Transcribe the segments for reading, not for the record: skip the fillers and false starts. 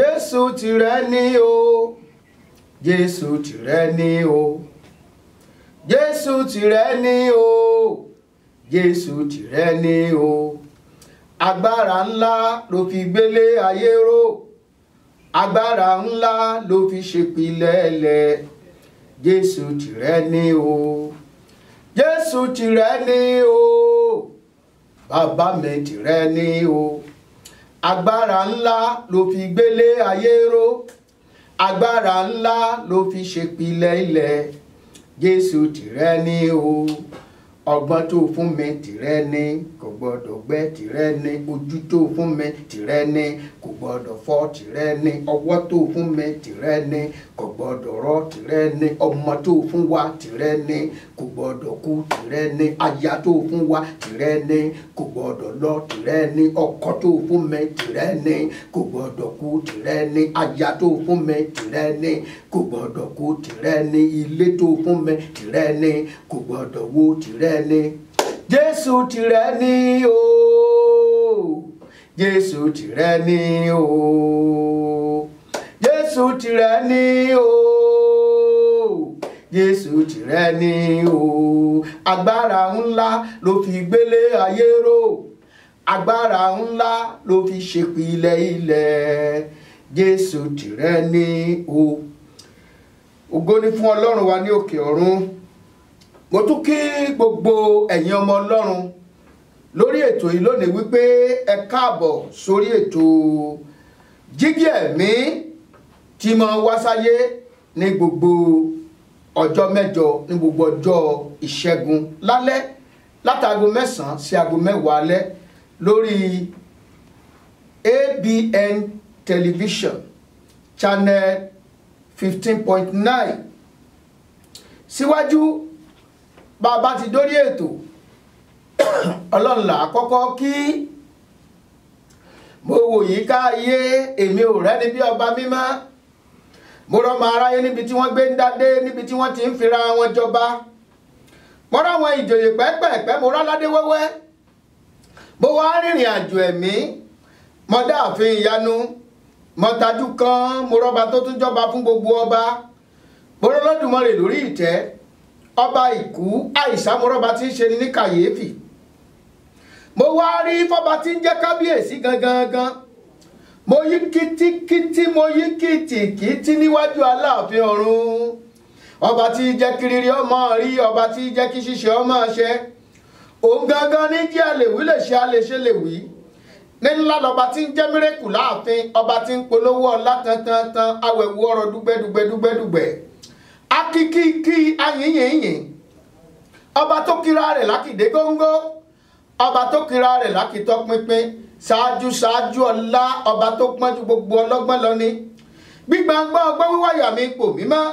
Jésù tìrẹ ni o, Jésù tìrẹ ni o, Jésù tìrẹ ni o, Jésù tìrẹ ni o. Agbára ńlá ló fi gbélé ayé ró, agbára ńlá ló fi ṣèpìlẹ̀lẹ̀. Jésù tìrẹ ni o, Jésù tìrẹ ni o, bàbá mi tìrẹ ni o. Agbára ńlá ló fi gbélé ayé ró, agbára ńlá ló fi ṣèpìlẹ̀lẹ̀. Jésù tìrẹ ni o. Ọgbọ́n tó fún mi tìrẹ ni, kò gbọdọ̀ gbẹ tìrẹ ni. Ojú tó fún mi tìrẹ ni, kò gbọdọ̀ fọ́ tìrẹ ni. Ọwọ́ tó fún mi tìrẹ ni, kò gbọdọ̀ rọ́ tìrẹ ni. Ọmọ tó fún wa tìrẹ ni, kò gbọdọ̀ kú tìrẹ ni. Aya tó fún wa tìrẹ ni, kò gbọdọ̀ lọ tìrẹ ni. Ọkọ tó fún mi tìrẹ ni, kò gbọdọ̀ kú tìrẹ ni. Aya tó fún mi tìrẹ ni, kò gbọdọ̀ kú tìrẹ ni. Ilé tó fún mi tìrẹ ni, kò gbọdọ̀ wó tìrẹ ni. Jésù tìrẹ ni o, Jésù tìrẹ ni o, Jésù tìrẹ ni o, Jésù tìrẹ ni o. Agbára ńlá ló fi gbélé ayé ró, agbára ńlá ló fi ṣèpìlẹ̀ ilẹ̀. Jésù tìrẹ ni o. Ògo ni fún Ọlọ́run wa ní òkè ọ̀run. Mo tún kí gbogbo ẹ̀yin ọmọ Ọlọ́run lórí ètò yìí lónìí wípé ẹ káàbọ̀ sórí ètò jígí ẹ̀mí tí mo wá sáyé ní gbogbo ọjọ́ mẹ́jọ, ní gbogbo ọjọ́ ìṣẹ́gun lálẹ́ látago 9 sí ago 10 alẹ́ lórí ABN television channel 15.9. Síwájú bàbá ti dórí ètò Ọlọ́run là kọ́kọ́ kí. Mo wò yíká ayé, èmi ò rẹ́ni bí ọba mímọ́. Mo rọ́mọ aráyé níbi tí wọ́n gbé ń dádé, níbi tí wọ́n ti ń fira wọn jọba. Mo ráwọn ìjòyè pẹ́pẹ́pẹ́, mo ráládé wẹ́wẹ́. Mo wá rìnrìn àjò ẹ̀mí, mo dá ààfin ìyanu, mo tajú kan, mo rọ́ba tó tún jọba fún gbogbo ọba. Mo rọ́lọ́dùmarè lórí ìtẹ́, ọba ìkú àìsà mo rọ́ba tí ń ṣe ní kàyéfì. Mo wá rí fọ́ba tí ń jẹ́ kábíyèsí gangan. Mo yí kítíkítí, mo yí kìtìkítí níwájú Aláàfin ọ̀run. Ọba tí jẹ́ kírírí ọmọ rí, ọba tí jẹ́ kí ṣíṣe ọmọ ṣẹ. Òun gangan ní jẹ́ àlèwí lè ṣe àlèṣe lè wí. Ní ńlá lọba tí ń jẹ́ mírèkù láàfin, ọba tí ń polówó ọlá tantantan, awẹ̀wò ọ̀rọ̀ dúgbẹ́dúgbẹ́dúgbẹ́dúgbẹ́. Akíkíkí ayìnyìnyìn. Ọba tó kíra rẹ̀ lákìdé góńgó, ọba tó kíra rẹ̀ lákìtọ́ pínpín. Ṣáájú ọlá, ọba tó pọ́n ju gbogbo ọlọ́gbọ́n lọ ni. Gbígbàngbà ọgbọ́n wíwáyà mi pò mí mọ́.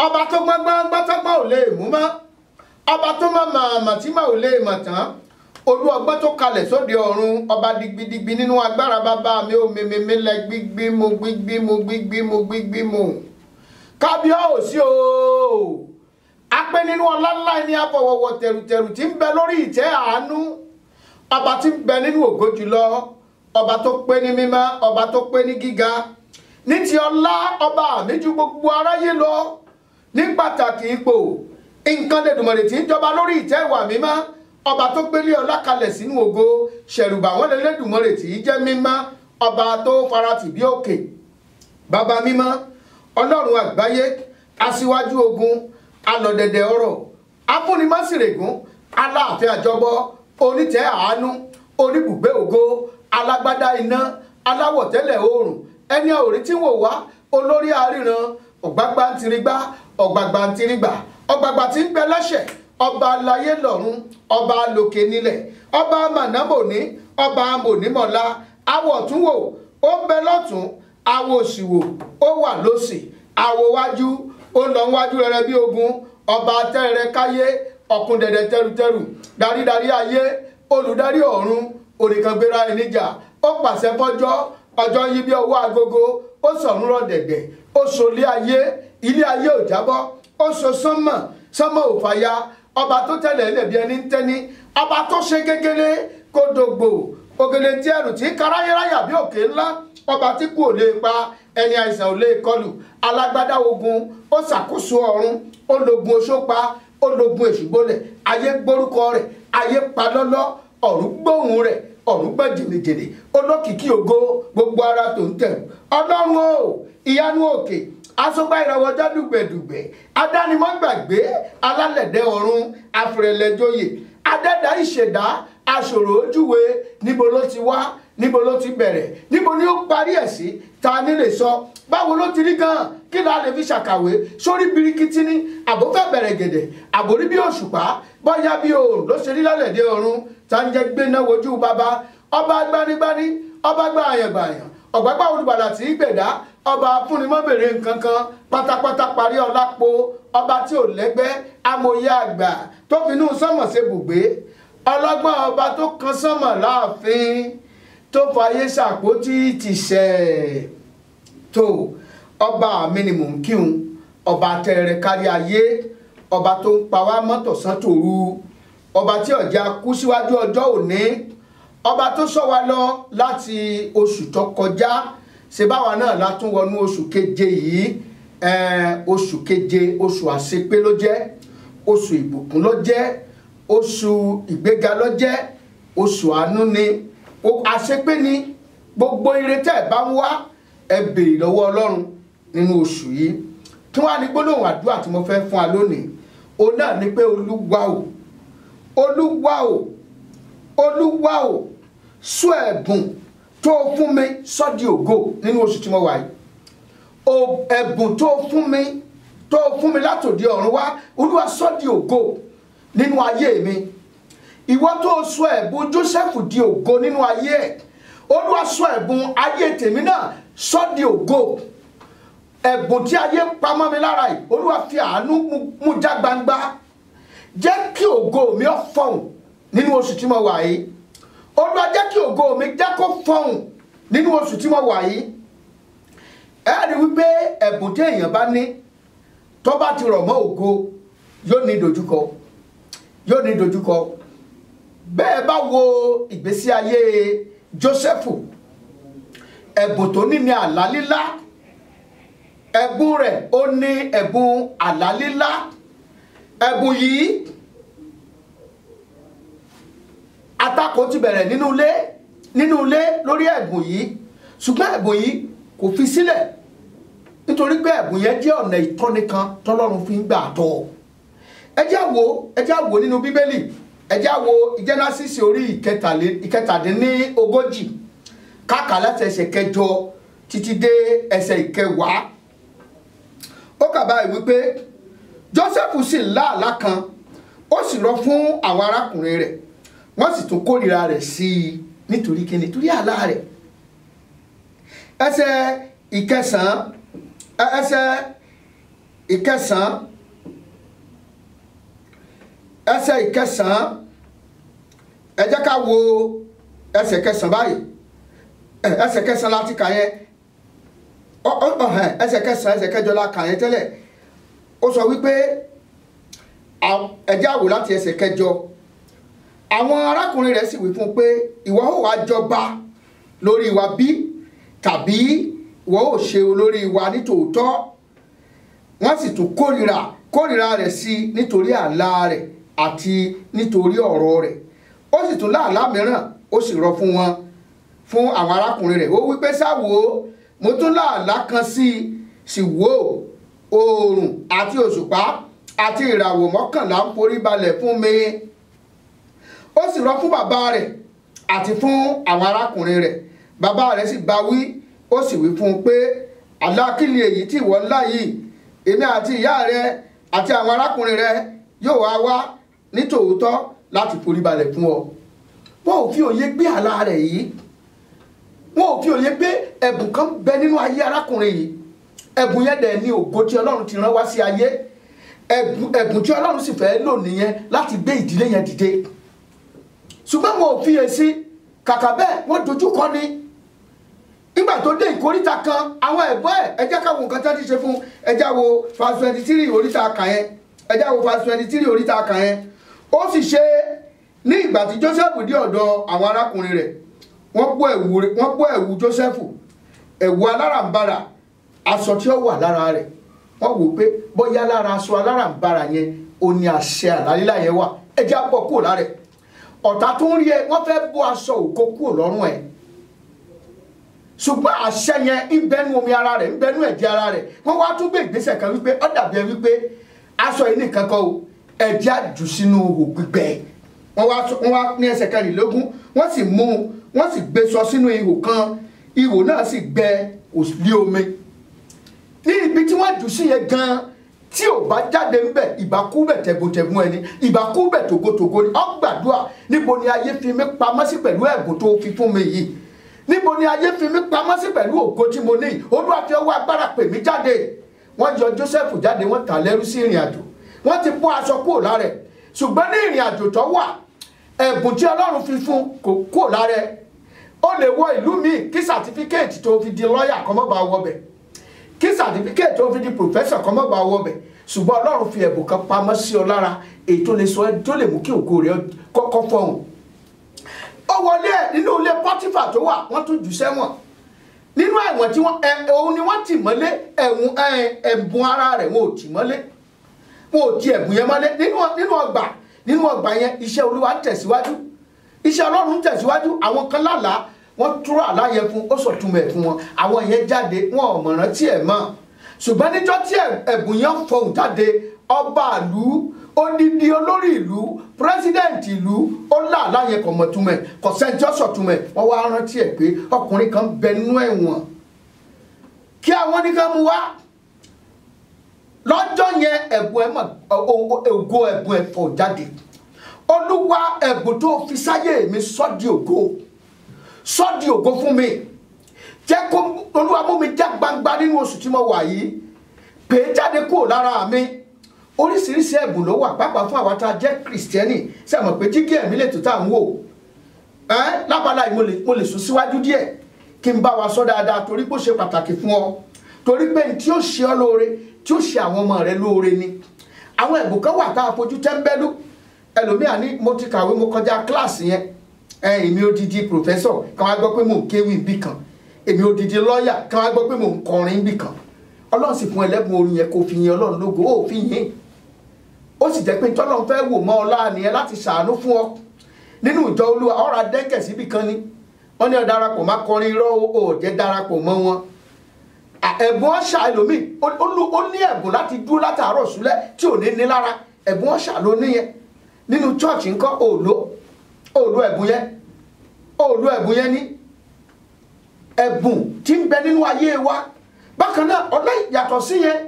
Ọba tó gbọ́ngbọ́n tọ́gbọ́n ò lè mú mọ́. Ọba tó mọ̀ tí mà ò lè mọ̀ tán. Olú ọgbọ́n tó kalẹ̀ sóde ọ̀run. Ọba digbidigbi nínú agbára bàbá mi ò mímí lẹ gbígbímù. Kábíyèsí o. Apẹ́ nínú ọlá ńlá ní afọwọ́wọ́ tẹ̀rùtẹ̀rù tí ń bẹ lórí ìtẹ́ àánú. Ọba tí ń bẹ nínú ògo jùlọ, ọba tó pé ní mímọ́, ọba tó pé ní gíga. Ní ti ọlá, ọba mi ju gbogbo aráyé lọ. Ní pàtàkì ipò, nǹkan lèdùmọ̀rè tí ń jọba lórí ìtẹ́ ìwà mímọ́. Ọba tó gbélé ọlá kalẹ̀ sínú ògo, ṣẹ̀rùbà wọn lè lèdùmọ̀rè tí í jẹ́ mímọ́. Ọba tó faratì bí òkè. Bàbá mímọ́, Ọlọ́run àgbáyé, aṣíwájú ogun, alọ̀dẹ̀dẹ̀ ọ̀rọ̀, afúnimásìrègún, aláàfin àjọbọ, onítẹ̀ àánú, oníbùgbé ògo, alágbádá iná, aláwọ̀tẹ́lẹ̀ oòrùn, ẹni àwòrí tí wò wá, olórí àríran, ọ̀gbágbá ń tirigbá, ọ̀gbàgbà ń tirigbà, ọ̀gbàgbà tí ń bẹ lẹ́sẹ̀, ọba aláyé lọ́run, ọba lókè nílẹ̀, ọba mànábòní, ọba mònímọ̀lá, awọ ọ̀tún wò, ó ń bẹ lọ́tún, awọ òsì wò, ó wà lósì, awọ wájú, ó lọ wájú rere bí ogun, ọba tẹ́rẹ̀rẹ̀ káyé, ọ̀kun dẹ̀dẹ̀ tẹrutẹru, darídarí ayé, olùdarí ọ̀run, òrìkàngbéra ẹnijà, ó pàṣẹ fọ́jọ́, ọjọ́ yí bí ọwọ́ agogo, ó sọ̀run rọ̀ dẹ̀dẹ̀, ó solé ayé, ilé ayé ò jábọ́, ó so sánmọ̀, sánmọ̀ ò fàya, ọba tó tẹ̀lẹ̀ lẹ̀bi ẹni ń tẹ́ni, ọba tó ṣe gégéré kó dògbò, ògèlè tí ẹrù tí karáyéráyà bí òkè ńlá, ọba tí kú ò lè pa, ẹni àìsàn ò lè kọlù, alágbádá ogun, ó ṣàkóso ọ̀run, ó lògùn oṣó pa, ó lògùn èṣù gbólẹ̀, ayé gbórúkọ rẹ̀, ayé pa lọ́lọ́, ọ̀run gbóhùn rẹ̀, ọ̀run gbọ́ jìnnìjìnnì, olókìkí ògo, gbogbo ara tó ń tẹ̀rù. Ọlọ́run o, ìyanu òkè, asọ́gbà ìràwọ̀ ọjọ́ dùgbẹ̀dùgbẹ̀, adánimọ̀gbàgbé, alálẹ̀dẹ̀ ọ̀run, afẹ̀rẹ̀lẹ̀jọyè, adẹ́dá ìṣẹ̀dá, aṣòro ojúwe, níbo ló ti wá, níbo ló ti bẹ̀rẹ̀, níbo ni ó parí ẹ̀ sí, ta ni lè sọ, báwo ló ti rí gan-an, kí la lè fi ṣàkàwé, sórí birikiti ní, àbó fẹ́ bẹ̀rẹ̀ gẹ̀dẹ̀, àbórí bí òṣùpá, bọ́yá bí òòrùn ló ṣe rí lálẹ̀dẹ̀ ọ̀run, ta ń jẹ́ gbéná wojú bàbá, ọba gbanigbani, ọba gbààyàn-gbààyàn, ọ̀gbágbá olùgbàlà tí í gbẹ̀dá, ọba fúnimọ́bèrè nǹkan kan, pátápátá parí ọlápò, ọba tí ò lẹ́gbẹ́, amòye àgbà tó finú sánmọ̀ ṣe bùgbé, ọlọ́gbọ́n ọba tó kan sánmọ̀ láàfin, tó fàyè ṣàpótí tìṣẹ̀. Tó ọba mi ni mò ń kírun, ọba tẹ̀rẹ̀ kárí ayé, ọba tó ń pa wá mọ́tọ̀sán tòru, ọba tí ọ̀já kú síwájú ọjọ́ òní, ọba tó sọ wa lọ láti oṣù tó kọjá, ṣe báwa náà látún wọnú oṣù keje yìí. Oṣù keje, oṣù àṣepé ló jẹ́, oṣù ìbùkún ló jẹ́, oṣù ìgbéga ló jẹ́, oṣù àánú ni, àṣepé ni. Gbogbo ire tẹ́ ẹ bá ń wá, ẹ béèrè lọ́wọ́ Ọlọ́run nínú oṣù yìí. Kí wá ní gbólóhùn àdúrà tí mo fẹ́ fún wa lónìí? Òun náà ni pé Olúwa o, Olúwa o, Olúwa o, sọ ẹ̀bùn tó fún mi sọ́ di ògo nínú oṣù tí mo wà yìí. Ẹ̀bùn tó fún mi látòdì ọ̀run wá, Olúwa sọ́ di ògo nínú ayé mi. Ìwọ tó sọ ẹ̀bùn Jósẹ́fù di ògo nínú ayé ẹ̀, Olúwa sọ ẹ̀bùn ayé tèmi náà sọ́ di ògo. Ẹ̀bùn tí ayé pamọ́ mi lára yìí, Olúwa fi àánú mú já gbangba. Jẹ́ kí ògo mi ó fọhùn nínú oṣù tí mo wà yìí. Olúwa jẹ́ kí ògo mi jẹ́ kó fọhùn nínú oṣù tí mo wà yìí. Ẹ rí wípé ẹ̀bùn tí èèyàn bá ní tó bá ti rọ̀ mọ́ ògo yóò ní ìdojúkọ, yóò ní ìdojúkọ. Bẹ́ẹ̀ bá wo ìgbésí ayé Jósẹ́fù, ẹ̀bùn tó ní àlá lílá, ẹ̀bùn rẹ̀ ó ní ẹ̀bùn àlá lílá. Ẹ̀bùn yìí àtakò ti bẹ̀rẹ̀ nínú ilé lórí ẹ̀bùn yìí, ṣùgbọ́n ẹ̀bùn yìí kò fi sílẹ̀ nítorí pé ẹ̀bùn yẹn jẹ́ ọ̀nà ìtọ́ni kan tọ́lọ́run fi ń gbà tọ́. Ẹ jẹ́ á wò nínú Bíbélì, ẹ jẹ́ á wo Genesis orí ìkẹtàdínlógójì, káàkà láti ẹsẹ̀ kẹjọ títí dé ẹsẹ̀ ìkẹwàá. Ó kà báyìí wípé Jósẹ́fù sì lá àlá kan, ó sì lọ fún àwọn arákùnrin rẹ̀, wọ́n sì tún kórìíra rẹ̀ sí i nítorí kíni? Nítorí àlá rẹ̀. Ẹsẹ̀ ìkẹsàn-án ẹ jẹ́ ká wo ẹsẹ̀ kẹsàn-án báyìí. Ẹsẹ̀ kẹsàn-án láti kà yẹn, ẹsẹ̀ kẹsàn-án ẹsẹ̀ kẹjọ la kà yẹn tẹ́lẹ̀. Ó sọ wípé ẹ jẹ́ á wò láti ẹsẹ̀ kẹjọ. Àwọn arákùnrin rẹ̀ sì wí fún un pé, ìwọ ó wá jọba lórí wa bí, tàbí ìwọ ó ṣe olórí wa nítòótọ́? Wọ́n sì tún kórìíra rẹ̀ sí nítorí àlá rẹ̀ àti nítorí ọ̀rọ̀ rẹ̀. Ó sì tún lá àlá mìíràn, ó sì rọ fún àwọn arákùnrin rẹ̀. Ó wí pé, sá wò ó, mo tún lá àlá kan sí i, sì wò ó, oòrùn àti òṣùpá àti ìràwọ̀ 11 ń forí balẹ̀ fún mi. Ó sì rọ fún bàbá rẹ̀ àti fún àwọn arákùnrin rẹ̀. Bàbá rẹ̀ sì bá wí, ó sì wí fún un pé, àlá kí ni èyí tí ìwọ ńlá yìí? Èmi àti ìyá rẹ àti àwọn arákùnrin rẹ yóò wá nítòótọ́ láti forí balẹ̀ fún ọ. Wọ́n ò fi òye gbé àlá rẹ̀ yìí, wọ́n ò fi òye gbé ẹ̀bùn kan bẹ nínú ayé arákùnrin yìí. Ẹ̀bùn yẹn dẹ̀ ni ògo tí Ọlọ́run ti rán wá sí ayé. Ẹ̀bùn tí Ọlọ́run sì fẹ́ lò nìyẹn láti gbé ìdílé yẹn dìde. Ṣùgbọ́n wọn ò fiyèsí, kàkà bẹ́ẹ̀ wọ́n dojú kọ ni. Nígbà tó dé ìkóríta kan, àwọn ẹ̀gbọ́n ẹ̀, ẹ jẹ́ ká wo nǹkan tí wọ́n ti ṣe fún. Ẹ jẹ́ wo verse 23 oríta kàn yẹn. Ẹ jẹ́ wo verse 23 oríta kàn yẹn. Ó sì ṣe ní ìgbà tí Jósẹ́fù dé ọ̀dọ̀ àwọn arákùnrin rẹ̀, wọ́n bọ́ ẹ̀wù Jósẹ́fù, ẹ̀wù aláràǹbarà aṣọ tí ó wà lára rẹ̀ wọ́n wò pé bóyá lára aṣọ aláràǹbarà yẹn ó ní àṣẹ àlálílà yẹn wà ẹ jẹ́ á bọ́ kúrò lára ẹ̀ ọ̀tá tó ń rí ẹ wọ́n fẹ́ bọ́ aṣọ ògo kúrò lọ́rùn ẹ̀ ṣùgbọ́n àṣẹ yẹn ń bẹnu omi ara rẹ̀ ń bẹnu ẹ̀jẹ̀ ara rẹ̀ wọ́n wá tún gbé ìgbésẹ̀ kan wípé ó dàbí ẹ wípé aṣọ yìí nìkan kan o ẹ̀jẹ̀ á jù sínú ihò gbígbẹ wọ́n wá ní ẹsẹ̀ kẹrìnlélógún wọ́n sì mú wọ́n sì gbé sọ sínú ihò kan ihò náà sì gbẹ kò sí omi ní ibi tí wọ́n jù sí yẹn gan tí ò bá jáde ń bẹ̀ ìbákú bẹ̀ tẹ̀gbọ̀tẹ̀gbọ̀n ẹni ìbákú bẹ̀ tògótògó ni ó gbàdúrà níbo ni ayé fi mí pamọ́ sí pẹ̀lú ẹ̀bùn tó fi fún mi yìí níbo ni ayé fi mí pamọ́ sí pẹ̀lú ògo tí mo ní Olúwa fi ọwọ́ agbára pè mí jáde wọ́n yọ Joseph jáde wọ́n tà lẹ́rú sí ìrìn àjò wọ́n ti bọ́ aṣọ kúrò lára ẹ̀ ṣùgbọ́n ní ìrìn àjò tó wà ẹ̀bùn tí Ọlọ́run fi fún kò kúrò lára ẹ̀ ó lè wọ ìlú míì kí sàtífíkẹ́ẹ̀tì tó fi di lọ́ọ̀yà kó má bàa wọ bẹ̀ kí sàtífíkẹ́ẹ̀tì tó fi di pòfẹ́sọ̀ kó má bàa wọ bẹ̀ ṣùgbọ́n Ọlọ́run fi ẹ̀bùn kan pamọ́ sí ọ lára èyí tó lè sọ ẹ́ tó lè mú kí ògo rẹ̀ kọ́kọ́ fọhùn ó wọlé ẹ̀ nínú ilé Pọ́tífà tó wà wọ́n tún jù sẹ́wọ̀n nínú ẹ̀wọ̀n tí òun ni wọ́n tì mọ́lé ẹ̀bùn ara rẹ̀ wọn ò tì mọ́lé wọn ò ti ẹ̀bùn yẹn mọ́lé nínú ọgbà yẹn iṣẹ́ Olúwa ń tẹ̀síwájú iṣẹ́ Ọlọ́run ń tẹ̀síwájú àwọn kan lálàá wọ́n túrọ̀ àlá yẹn fún ó sọ̀túnmọ̀ ẹ̀ fún wọn àwọn yẹn jáde wọn ò mọ̀ràn tí ẹ̀ mọ̀ ṣùgbọ́n níjọ́ tí ẹ̀bùn yẹn fọhùn jáde ọba ìlú odidi olórí ìlú pírẹsidẹ́ǹtì ìlú ó là àlá yẹn kò mọ̀túnmọ̀ ẹ̀ kò sẹ́ńtì ọ̀sọ̀túnmọ̀ ẹ̀ wọ́n wá rántí ẹ̀ pé ọkùnrin kan bẹ nínú ẹ̀wọ̀n kí àwọn nìkan mú wá lọ́jọ́ yẹn ògo ẹ̀bùn ẹ̀ fọ̀ jáde Olúwa ẹ̀bùn tó fi sáyé mi sọ́dí ògo fún mi jẹ́ kó Olúwa mú mi já gbangba nínú oṣù tí mo wà yìí pè é jáde kúrò lára mi oríṣiríṣi ẹ̀bùn ló wà pàápàá fún àwọn tá a jẹ́ kìrìsìtẹ́nì sẹ́mọ̀ pé jígí ẹ̀mí lè tó tá à ń wò lábala yìí mo lè sún síwájú díẹ̀ kí n bá wa sọ dáadáa torí pé ó ṣe pàtàkì fún ọ torí pé tí ó ṣe ọ lóore tí ó ṣe àwọn ọmọ rẹ lóore ni àwọn ẹ̀bùn kan wà tá a fojú tẹ́ńbẹ́lú ẹlòmíà ní mo ti kàwé mo kọjá kíláàsì yẹn èmi odidi pòfẹ́sọ̀ kan wá gbọ́ pé mò ń kéwì bì kan èmi odidi lọ́ọ̀yà kan wá gbọ́ pé mò ń kọrin bì kan Ọlọ́run sì fún ẹlẹ́bùn orin yẹn kó fi yin Ọlọ́run lógo ó fi yìn ó sì jẹ́ pé tọ́lọ́run fẹ́ wò mọ́ ọ láàánú láti ṣàánú fún ọ nínú ìjọ Olúwa ọ̀rọ̀ adẹ́kẹ̀ síbì kan ni wọ́n ní ọ darapọ̀ má kọrin irọ́ ó jẹ́ darapọ̀ mọ́ wọn ẹ̀bùn ọ̀ṣà ẹlòmíì ó ní ẹ̀bùn láti dúró látàárọ̀ súlẹ̀ tí ò ní lára ẹ̀bùn ọ̀ṣà ló níyẹn nínú chọ́ọ̀chì ńkọ́ òòlù ẹ̀bùn yẹn ní ẹ̀bùn tí ń bẹ nínú ayé wa bákan náà yàtọ̀ sí yẹn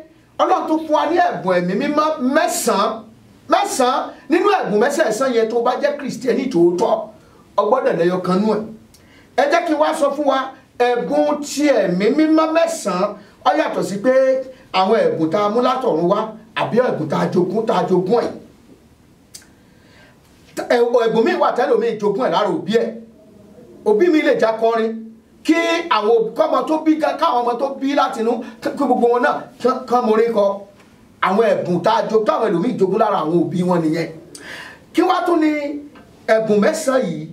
Ọlọ́run tó fún wa ní ẹ̀bùn ẹ̀mí mímọ́ mẹ́sàn-án nínú ẹ̀bùn mẹ́sàn-án yẹn tó bá jẹ́ kìrìsìtẹ́nì tòótọ́ ọgbọ́dọ̀ lẹ́yọ kan nú ẹ jẹ́ kí n wá sọ fún wa ẹ̀bùn tí ẹ̀mí mímọ́ mẹ́sàn-án ó yàtọ̀ sí pé àwọn ẹ̀bùn tá a mú látọ̀run wá àbí ẹ̀bùn tá a jogún ẹ̀ ẹ̀bùn mi wà tẹ́lẹ̀ omi ìjogún ẹ̀ lára òbí mi lè já kọrin kí àwọn ọmọ tó bí káwọn ọmọ tó bí látinú kí gbogbo wọn náà kán morí kọ àwọn ẹ̀bùn tá a jogún táwọn ẹlòmíì jogún lára àwọn òbí wọn nìyẹn kí wá tún ní ẹ̀bùn mẹ́sàn-án yìí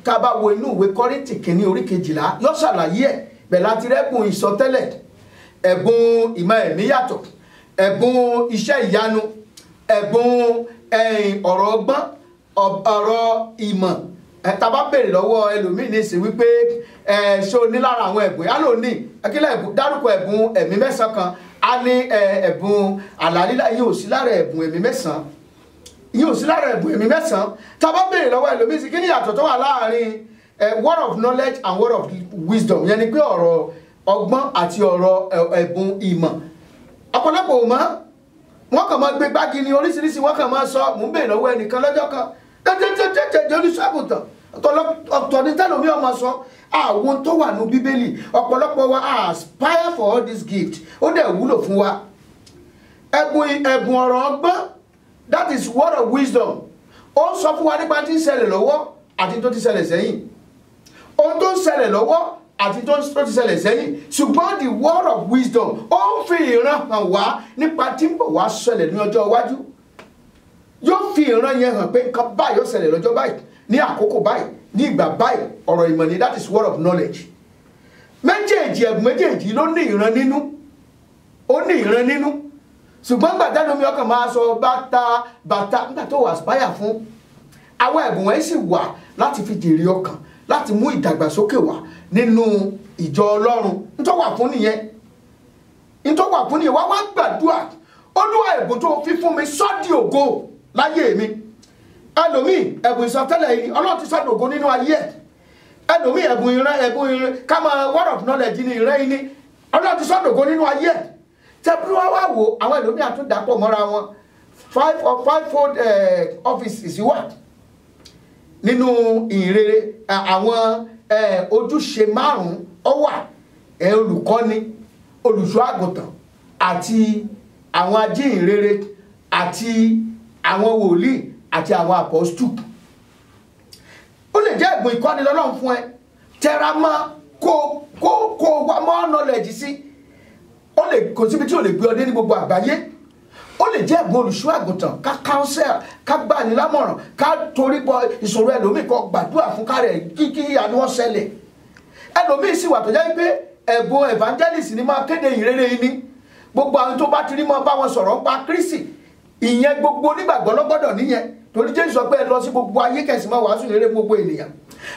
tá a bá wo inú ìwé Kọ́ríńtì kìíní orí 12 yóò ṣàlàyé ẹ̀ bẹ̀ láti rẹ́bùn ìsọtẹ́lẹ̀ ẹ̀bùn ìmọ̀ ẹ̀mí yàtọ̀ ẹ̀bùn iṣẹ́ ìyanu ẹ̀bùn ọ̀rọ̀ ọgbọ́n ọ̀rọ̀ ìmọ̀ tàbá béèrè lọ́wọ́ ẹlòmíì ní ìsìn wípé ṣé o ní lára àwọn ẹ̀bùn yálò ní akílẹ̀ ẹ̀bùn dárúkọ ẹ̀bùn ẹ̀mí mẹ́sàn-án kan á ní ẹ̀bùn àlàlílà yìí ò sí lára ẹ̀bùn ẹ̀mí mẹ́sàn-án tàbá béèrè lọ́wọ́ ẹlòmíì sí kí ni ìyàtọ̀ tó wà láàrin word of knowledge and word of wisdom yẹn ni pé ọ̀rọ̀ ọgbọ́n àti ọ̀rọ̀ ẹ̀bùn ìmọ̀ ọ̀pọ̀lọpọ̀ ò mọ̀ wọ́n kàn máa gbé gbági ní oríṣiríṣi wọ́n kàn máa sọ mò ń béèrè lọ́wọ́ ẹnìkan lọ́jọ́ kan tẹ́tẹ́tẹ́tẹ́ oníṣàgùntàn ọ̀tọ̀ ní tẹ́lómi ọmọ sọ àwọn tó wà ní bíbélì ọ̀pọ̀lọpọ̀ wa aspire for all this gift ó dẹ̀ wúlò fún wa ẹ̀bùn ọ̀rọ̀ ọgbọ́n that is word of wisdom ó ń sọ fún wa nípa tí ń ṣẹlẹ̀ lọ́wọ́ àti tó ti ṣẹlẹ̀ sẹ́yìn ohun tó ń ṣẹlẹ̀ lọ́wọ́ àti tó ti ṣẹlẹ̀ sẹ́yìn ṣùgbọ́n the word of wisdom ó ń fi ìran hàn wá nípa tí ń bọ̀ wá ṣẹlẹ̀ ní ọjọ́ iwájú yóò fi ìran yẹn hàn pé nǹkan báyìí yóò ṣẹlẹ̀ lọ́jọ́ báyìí ní àkókò báyìí ní ìgbà báyìí ọ̀rọ̀ ìmọ̀ ni that is word of knowledge méjèèjì ẹ̀bùn méjèèjì ló ní ìran nínú, ó ní ìran nínú. Ṣùgbọ́n gbàdá lómi ọkàn máa sọ bàtà nígbà tó wà aspire fún àwọn ẹ̀bùn wọ̀nyí sì wà láti fi jèrè ọkàn, láti mú ìdàgbàsókè wá nínú ìjọ Ọlọ́run. Nítorí wà fún nìyẹn, nítorí wà fún nìyẹn. Wá gbàdúrà, Olúwa ẹ̀bùn tó fi fún mi sọ́dí ògo láyé mi. Ẹlòmíì ẹ̀bùn ìsọtẹ́lẹ̀ yìí Ọlọ́run ti sọ́dí ògo nínú ayé ẹ̀. Ẹlòmíì ẹ̀bùn ìran ká máa word of knowledge ní ìran yìí ní Ọlọ́run ti sọ́dí ògo nínú ayé ẹ̀. Tẹ́bí wá wò àwọn ẹlòmíì àtúndàpọ̀ mọ́ra wọn five-fold offices wà nínú ìhìnrere. Àwọn ojúṣe márùn-ún ó wà: olùkọ́ni, olùṣọ́ àgùntàn, àti àwọn ajíhìnrere, àti àwọn wòlíì, àti àwọn àpọ́stù. Ó lè jẹ́ ẹ̀bùn ìkọ́ni lọ́lọ́run fún ẹ, tẹra mọ́ kó wá more knowledge sí. Ó lè kò síbi tí ó lè gbé ọdẹ ní gbogbo àgbáyé. Ó lè jẹ́ ẹ̀bùn olùṣọ́ àgùntàn, ká counsel, ká gbani lámọ̀ràn, ká torí bọ ìṣòro ẹlòmíì, kó gbàdúrà fún kárẹ̀ kí àánú ṣẹlẹ̀. Ẹlòmíì sì wà tó jẹ́ pé ẹ̀bùn evangelist ni máa kéde ìrere yìí ní gbogbo àwọn tó bá ti rí mọ́ bá wọn sọ̀rọ̀ pa Kristi. Ìyẹn gbogbo onígbàgbọ́ ló gbọ́dọ̀ níyẹn, torí Jésù sọ pé ẹ lọ sí gbogbo ayé kẹsì máa wàásù ìrere gbogbo ènìyàn.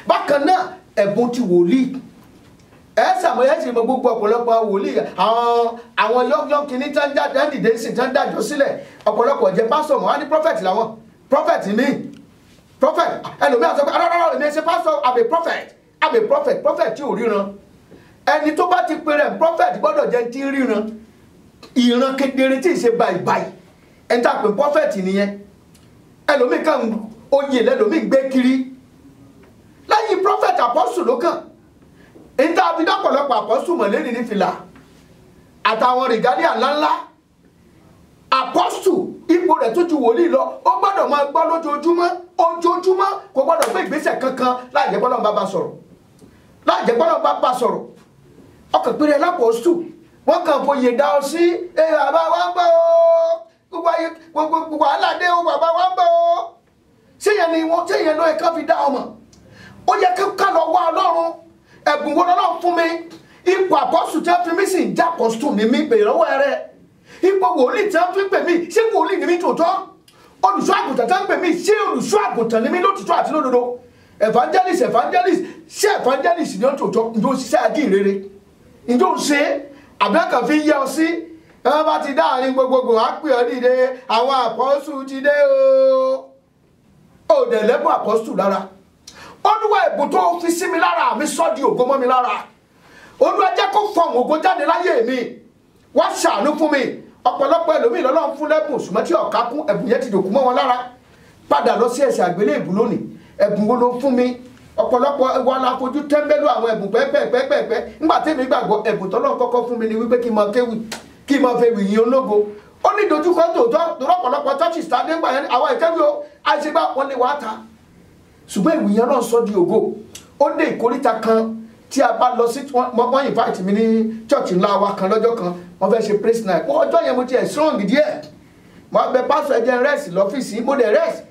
Bákan náà ẹ̀bùn ti wòlíì, sàmúyẹ́ sì mọ gbogbo ọ̀pọ̀lọpọ̀ wòlíì, àwọn yọ́ngyọ́ng kìíní tán jáde dìde sí tán dájọ́ sílẹ̀. Ọ̀pọ̀lọpọ̀ jẹ́ pásọ̀ mọ́, wá ní prophet làwọn, prophet mi, prophet. Ẹlòmíràn sọ pé arárá èmi ṣe pásọ̀, I'm a prophet tí ò ríran. Ẹni tó bá ti pe rẹ̀ prophet gbọ́dọ̀ jẹ́ tí ń ríran, ìran kedere tí ì ṣe báyìí. Ẹni tá a pè prophet nìyẹn. Ẹlòmíì kan oyè lẹ́lòmíì gbé kiri. Lẹ́yìn prophet apostle ló kàn. Èyí tá a fi dápọ̀lọpọ̀ apostle mọ̀lẹ́ni ní fìlà àtàwọn rìgádíà ńláńlá. Apostle ipò rẹ̀ tó ju wòlíì lọ, ó gbọ́dọ̀ máa gbọ́ lójoojúmọ́ kò gbọ́dọ̀ gbé ìgbésẹ̀ kankan láì jẹ́ pọ́lọ́n bá sọ̀rọ̀. Ọkàn péré lápòstù wọ́n kàn fòye dá ọ sí bàbá wa ń bọ̀ ó gbogbo aládé ó bàbá wa ń bọ̀ ó. Ṣéyẹn ló yẹ ká fi dá ọmọ. Ó yẹ ká lọ wá Ọlọ́run. Ẹ̀bùn wo lọ́lọ́run fún mi? Ipò àpọ́sù tí wọ́n fi mí sì ń já àpọ́sù ní mi bèrè lọ́wọ́ rẹ̀. Ipò wòlíì tí wọ́n fi pè mí, ṣé wòlíì ni mí tòótọ́? Olùṣọ́ àgùntàn tí wọ́n pè mí, ṣé olùṣọ́ àgùntàn ni mí lótìtọ́ àti lódodo? Evangelist ṣé evangelist ni ó tòótọ́? Ǹjẹ́ ó ṣiṣẹ́ àjíǹrere? Ǹjẹ́ ó ṣe àbẹ́kàn fi yẹ ọ sí? Ẹ bá ti dá àárín gbogbogbò á pè ọ́ dìde, àwọn àpọ́sù ti dé o. Ó dẹ̀ lẹ́bùn àpọ́sù lára. Olúwa ẹ̀bùn tó fi sí mi lára mi sọ́ di ògo mọ́ mi lára. Olúwa jẹ́ kó fọ̀hún ògo jáde láyé mi. Wá ṣàánú fún mi. Ọ̀pọ̀lọpọ̀ ẹlòmíì lọ́lọ́run fún lẹ́bùn ṣùgbọ́n tí ọ̀ká kún ẹ̀bùn yẹn ti dòkú mọ́ wọn lára. Padà lọ sí ẹsẹ̀ àgbélébùú lónìí. Ẹ̀bùn wo ló fún mi? Ọ̀pọ̀lọpọ̀ wa la fojú tẹ́ńbẹ́lú àwọn ẹ̀bùn pẹ́pẹ́pẹ́pẹ́. Nígbà tèmi gbàgbọ́ ẹ̀bùn tọ́lọ́run kọ́kọ́ fún mi ni wípé kí n máa kéwì, kí n máa fẹ́ wì yín ológo. Ó ní dojúkọ tòótọ́ lọ́pọ̀lọpọ̀ churches tá a dé gbà yẹn àwọn ìkẹ́wì o àìsègbà wọn lè wá ta. Ṣùgbọ́n ìwì yẹn náà sọ di ògo. Ó dé ìkóríta kan tí a bá lọ sí wọ́n invite mi ní church ńlá wa kan lọ́jọ́ kan wọ́n fẹ́ ṣe praise night. Ọjọ́ yẹn mo ti ẹ̀ strong díẹ̀. Mo bẹ pásọ̀ ẹ̀jẹ̀ rest lọ́fíìsì mo dẹ̀ rest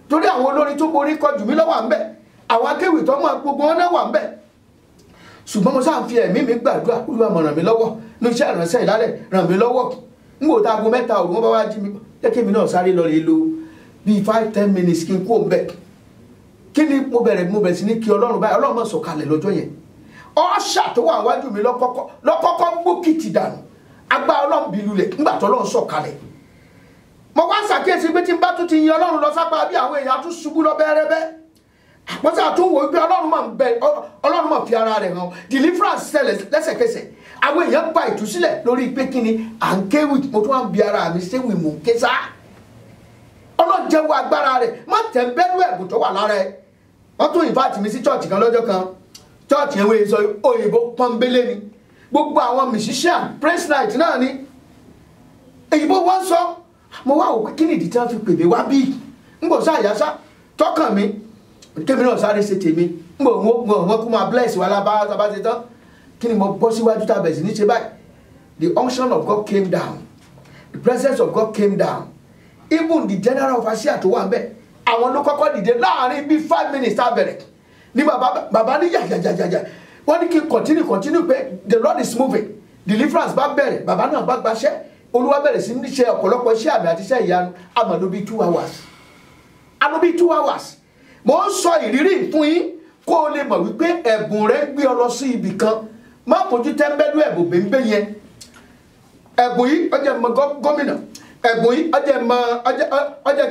torí àwọn olórin tó borí kọ jù mí lọ́wọ́ à ń bẹ̀. Àwọn akéwì tó mọ̀ gbogbo wọn náà wà ń bẹ̀. Ṣùgbọ́n mo sáà ń fi ẹ̀mí mi gbàdúrà Olúwa máa ràn mí lọ́wọ́ ní iṣẹ́ ìránṣẹ́ ìlálẹ̀ ràn mí lọ́wọ́. N kò ta aago 3 òru wọn bá wá jí mi jẹ́ kí èmi náà sáré lọ rí lo bíi 5-10 minutes kí n kó ń bẹ̀. Kí ni mo bẹ̀rẹ̀ sí ní kí Ọlọ́run báyìí Ọlọ́run máa sọ̀kalẹ̀ lọ́jọ́ yẹn. Ọ̀ṣà tó wà wájú mi lọ́kọ́kọ́ gbókìtì dànù agbá Ọlọ́run bí lulẹ̀ nígbà tó Ọlọ́run sọ̀kalẹ̀. Mo wá ṣàkíyèsí pé tí n bá tún ti yin Ọlọ́run lọ sápá bí àwọn èèyàn tún ṣubú lọ bẹ́ẹ̀rẹ́bẹ́. Àpọ́sà tún wò pé Ọlọ́run máa fi ara rẹ̀ hàn deliverance ṣẹlẹ̀ lẹ́sẹ̀kẹsẹ̀. Àwọn èèyàn gba ìtúsílẹ̀ lórí pé kí ni à ń kéwì mo tún wá ń bi ara mi ṣé wì mò ń ké sá. Ọlọ́run jẹ́wọ́ agbára rẹ̀ má tẹ̀ bẹ́lú ẹ̀bùn tó wà lára ẹ̀. Wọ́n tún invite mi sí church kan lọ́jọ́ kan. Church yẹn wọ́n sọ òyìnbó pọ́nbélé ni. Gbogbo àwọn musician praise night náà ni. Èyìnbó wọ́n sọ. Mo wá wò pé kí ni ìdí tí wọ́n fi pè mí wá bí? N kò sá àyàsá tọkàn mi. Kémi náà sáré ṣe tèmi. N kò wọ́n kú máa bless wa lábá ṣe tán. Kí ni mo bọ́ síwájú tàbẹ̀ sí ní ṣe báyìí? The unction of God came down. The presence of God came down. Even the general overseer tó wà ń bẹ̀. Àwọn ló kọ́kọ́ dìde láàrin bíi 5 minutes tá a bẹ̀rẹ̀ ní bàbá ní yàyàyàyà wọ́n ní kí continue pé the Lord is moving deliverance bá bẹ̀rẹ̀ bàbá náà bá gbaṣẹ́ olúwa bẹ̀rẹ̀ sí ní ṣe ọ̀pọ̀lọpọ̀ iṣẹ́ àmì àti iṣẹ́ ìyanu àmọ́ ló bí 2 hours àlọ́ bí 2 hours mo ń sọ ìrírí fún yín kó o lè mọ̀ wípé ẹ̀bùn rẹ gbé ọ lọ sí ibì kan má fojú tẹ́ńbẹ́lú ẹ̀bùn bẹ́ńbẹ́ yẹn ẹ̀bùn yìí ọjọ́ mọ gómìnà ẹ̀bùn yìí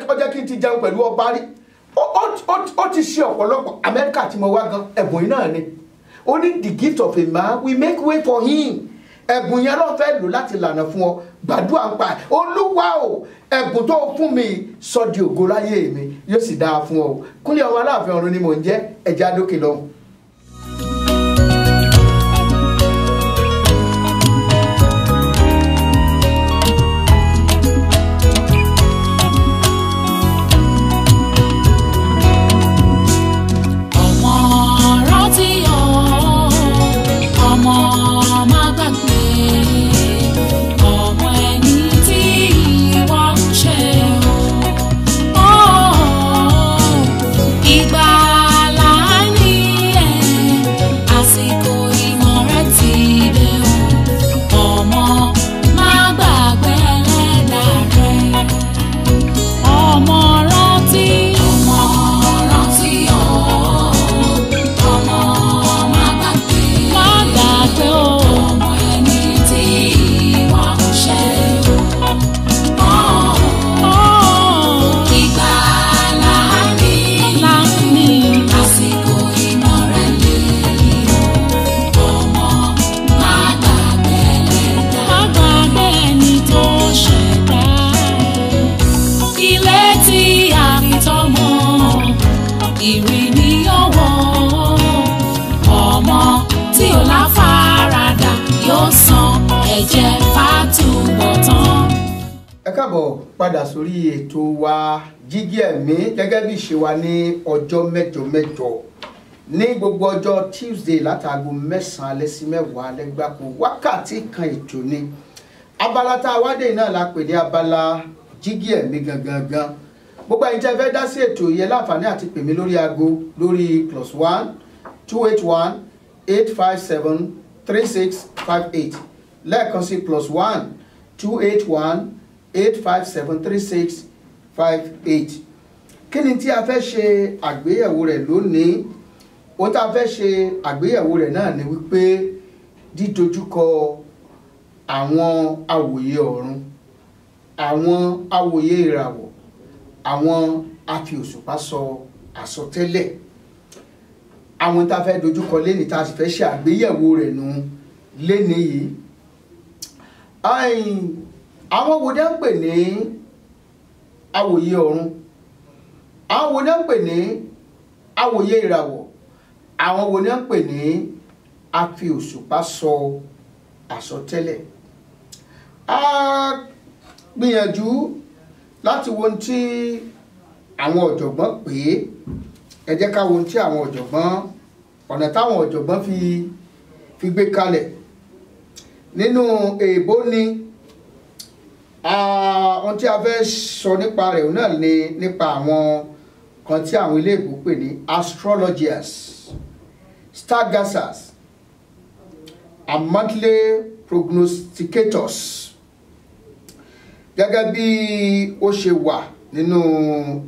ọjọ́ kí n ti jẹun pẹ̀lú ọba rí ó ti ṣe ọ̀pọ̀lọpọ̀ Amẹ́ríkà tí mo wá gan ẹ̀bùn yìí náà ni ó ní the gift of a man we make way for him ẹ̀bùn yẹn ló fẹ́ lò láti lànà fún ọ gbàdúrà ń pa olúwa o ẹ̀bùn tó fún mi sọ di ògo láyé mi yóò sì dáa fún ọ Kúnlé ọmọ Aláàfin ọ̀run ni mò ń jẹ́ ẹ̀já dókè lọ́hùn. Káàbọ̀ padà sórí ètò wa Jígí Ẹ̀mí gẹ́gẹ́ bí ìṣe wa ní ọjọ́ mẹ́jọ ní gbogbo ọjọ́ Tuesday látago 9 alẹ́ sí 10 alẹ́ gbáko wákàtí kan ètò ni abala tá a wádé náà la pè ní abala Jígí Ẹ̀mí gangan gbogbo ẹ̀yin tẹ́ fẹ́ dá sí ètò yẹn láǹfààní àti pè mí lórí aago lórí +1 281 857 3658 lẹ́ẹ̀kan sí +1 281 8573658 kí ni tí a fẹ́ ṣe àgbéyẹ̀wò rẹ̀ lónìí ohun tá a fẹ́ ṣe àgbéyẹ̀wò rẹ̀ náà ni wípé dídojúkọ àwọn awòye ọ̀run àwọn awòye ìràwọ̀ àwọn afiòṣùpá sọ àsọtẹ́lẹ̀ àwọn tá a fẹ́ dojúkọ lénìí tá a sì fẹ́ ṣe àgbéyẹ̀wò rẹ̀ nù lénìí yìí àwọn wo ni ń pè ní awòye ọ̀run àwọn wo ni ń pè ní awòye ìràwọ̀ àwọn wo ni ń pè ní afiòṣùpá sọ àsọtẹ́lẹ̀ a gbìyànjú láti wo ohun tí àwọn ọ̀jọ̀gbọ́n pè é ẹ jẹ́ ká wo ohun tí àwọn ọ̀jọ̀gbọ́n ọ̀nà táwọn ọ̀jọ̀gbọ́n fi gbé kalẹ̀ nínú èèbó ni ohun tí a fẹ́ sọ nípa rẹ̀ náà ni nípa àwọn kan tí àwọn iléèbó pè ní astrologers stargazers and monthly prognosticators gẹ́gẹ́ bí ó ṣe wà nínú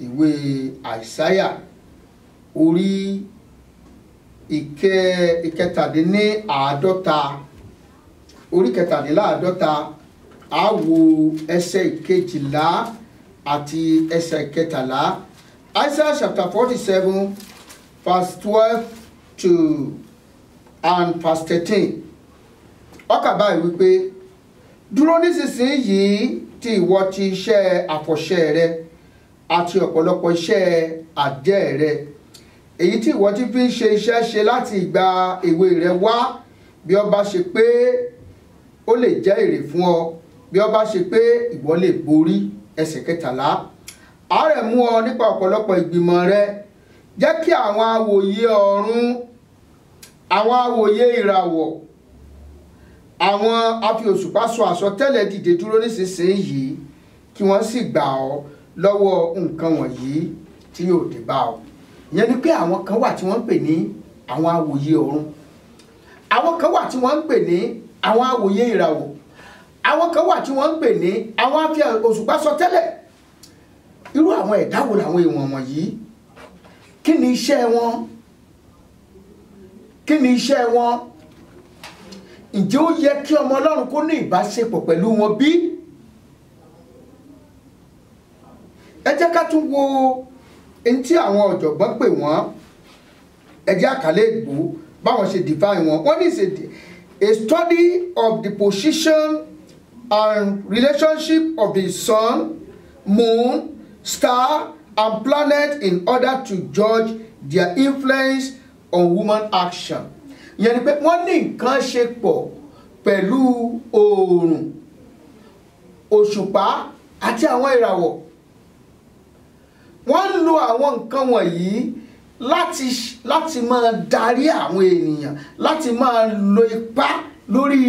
ìwé àìsáyà orí ìkẹtàdínláàádọ́ta a wo ẹsẹ̀ ìkejìlá àti ẹsẹ̀ ìkẹtàlá Isaiah chapter 47 verse 12 to and verse 13 ó kà báyìí wípé dúró nísinsìnyí tí ìwọ ti iṣẹ́ àfọ̀ṣẹ rẹ àti ọ̀pọ̀lọpọ̀ iṣẹ́ àjẹ́ rẹ èyí tí ìwọ ti fi ń ṣe iṣẹ́ ṣe láti ìgbà èwe rẹ wá bí ó bá ṣe pé ó lè jẹ́ èrè fún ọ bí ó bá ṣe pé ìwọ lè borí ẹsẹ̀ kẹtàlá àárẹ̀ mú ọ nípa ọ̀pọ̀lọpọ̀ ìgbìmọ̀ rẹ jẹ́ kí àwọn awòye ọ̀run àwọn awòye ìràwọ̀ àwọn afiòṣùpá sọ àsọtẹ́lẹ̀ dìde dúró nísinsìnyí kí wọ́n sì gbà ọ́ lọ́wọ́ nǹkan wọ̀nyí tí yóò dé bá ọ ìyẹn ni pé àwọn kan wà tí wọ́n ń pè ní àwọn awòye ọ̀run àwọn kan wà tí wọ́n ń pè ní àwọn awòye ìràwọ̀, àwọn kan wà tí wọ́n ń pè ní àwọn afi òṣùpá sọ tẹ́lẹ̀. Irú àwọn ẹ̀dá wo làwọn èèwọ̀n wọ̀nyí? Kí ni iṣẹ́ wọn? Kí ni iṣẹ́ wọn? Ǹjẹ́ ó yẹ kí ọmọ Ọlọ́run kó ní ìbáṣepọ̀ pẹ̀lú wọn bí? Ẹ jẹ́ ká tún wo ohun tí àwọn ọ̀jọ̀gbọ́n pè wọ́n. Ẹ jẹ́ àkàlẹ́ ìgbò báwọn ṣe define wọn. Wọ́n ní a study of the position and relationship of the sun, moon, star and planet in order to judge their influence on human action. Ìyẹn ni pé wọ́n ní nǹkan ṣe pọ̀ pẹ̀lú oòrùn, òṣùpá àti àwọn ìràwọ̀. Wọ́n ń lo àwọn nǹkan wọ̀nyí láti máa darí àwọn ènìyàn, láti máa lo ipá lórí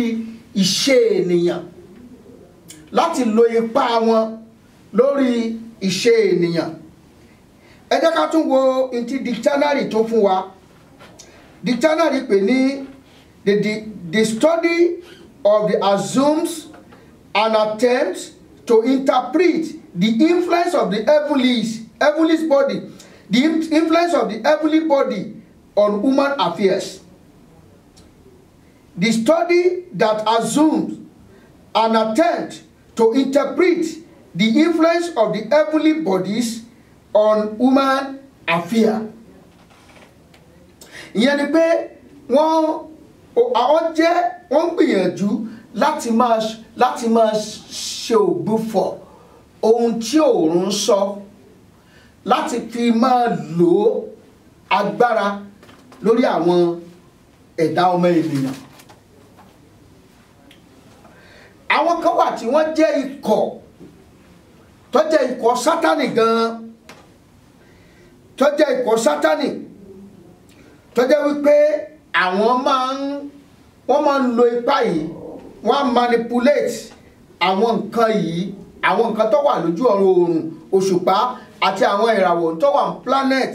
ìṣe ènìyàn, láti lo ipá wọn lórí ìṣe ènìyàn. Ẹ jẹ́ ká tún wo ìtì dictionary tó fún wa. Dictionary pè ní the study of the assumes and attempts to interpret the influence of the heavenly body, the influence of the heavenly body on human affairs. The study that assumes and attempts to interpret the influence of the heavenly bodies on human affairs. Ìyẹn ni pé wọ́n gbìyànjú láti máa ṣe ògbúfọ̀ ohun tí òòrùn sọ, láti fi máa lò agbára lórí àwọn ẹ̀dá ọmọ ènìyàn. Àwọn kan wà tí wọ́n jẹ́ ikọ̀ tó jẹ́ ikọ̀ Sátánì gan-an, tó jẹ́ ikọ̀ Sátánì tó jẹ́ wípé wọ́n máa ń lo ipá yìí, wọ́n manipulate àwọn nǹkan yìí, àwọn nǹkan tó wà lójú ọ̀run, oòrùn, òṣùpá àti àwọn ìràwọ̀ tó wà ní planet,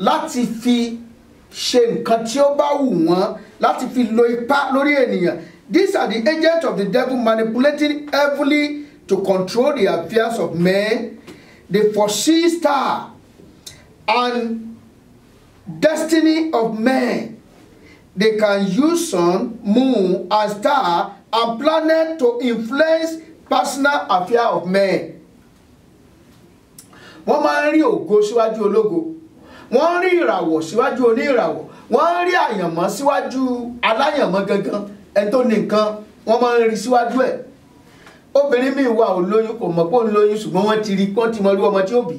láti fi ṣe nǹkan tí ó bá wù wọ́n, láti fi lo ipá lórí ènìyàn. These are the agents of the devil manipulating heavily to control the affairs of men. They foresee star and destiny of men. They can use sun, moon, and star and planet to influence personal affairs of men. Wọ́n máa ń rí ògo síwájú ológo, wọ́n ń rí ìràwọ̀ síwájú oníràwọ̀, wọ́n ń rí àyànmọ́ síwájú aláyànmọ́ gangan. Ẹni tó ní nǹkan wọ́n máa ń rí síwájú ẹ̀. Obìnrin míì wà ó lóyún, kò mọ̀ pé ó ń lóyún, ṣùgbọ́n wọ́n ti rí, wọ́n ti mọ irú ọmọ tí ó bí,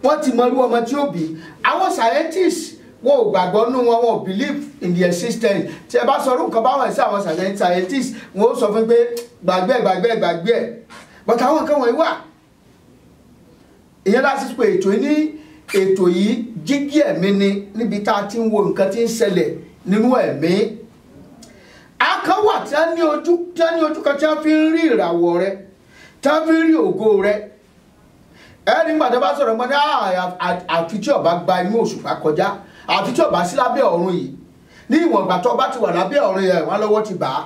wọ́n ti mọ irú ọmọ tí ó bí. Àwọn scientists wọn ò gbàgbọ́ nínú wọn, wọn ò believe in their existence. Tí ẹ bá sọ orú nǹkan báwọn sí àwọn scientists, wọn ó sọ fún pé gbàgbé ẹ̀. But àwọn nǹkan wọ̀nyí wà. Ìyẹn láti pé ètò yìí jígí ẹ̀mí ni, níbi tá a ti ń wo nǹkan tí ń ṣẹlẹ̀ nínú ẹ̀mí. Akàn wà tí a ní ojú kan tí a fi ń rí ìràwọ̀ rẹ, tí a fi ń rí ògo rẹ. Ẹni nígbà tó bá sọ̀rọ̀ mọ́ ní àfi tí ọba gba inú òṣùpá kọjá, àfi tí ọba sí lábẹ́ ọ̀run yìí, ní ìwọ̀n ìgbà tó bá ti wà lábẹ́ ọ̀run yẹn wọ́n lọ́wọ́ ti bà á.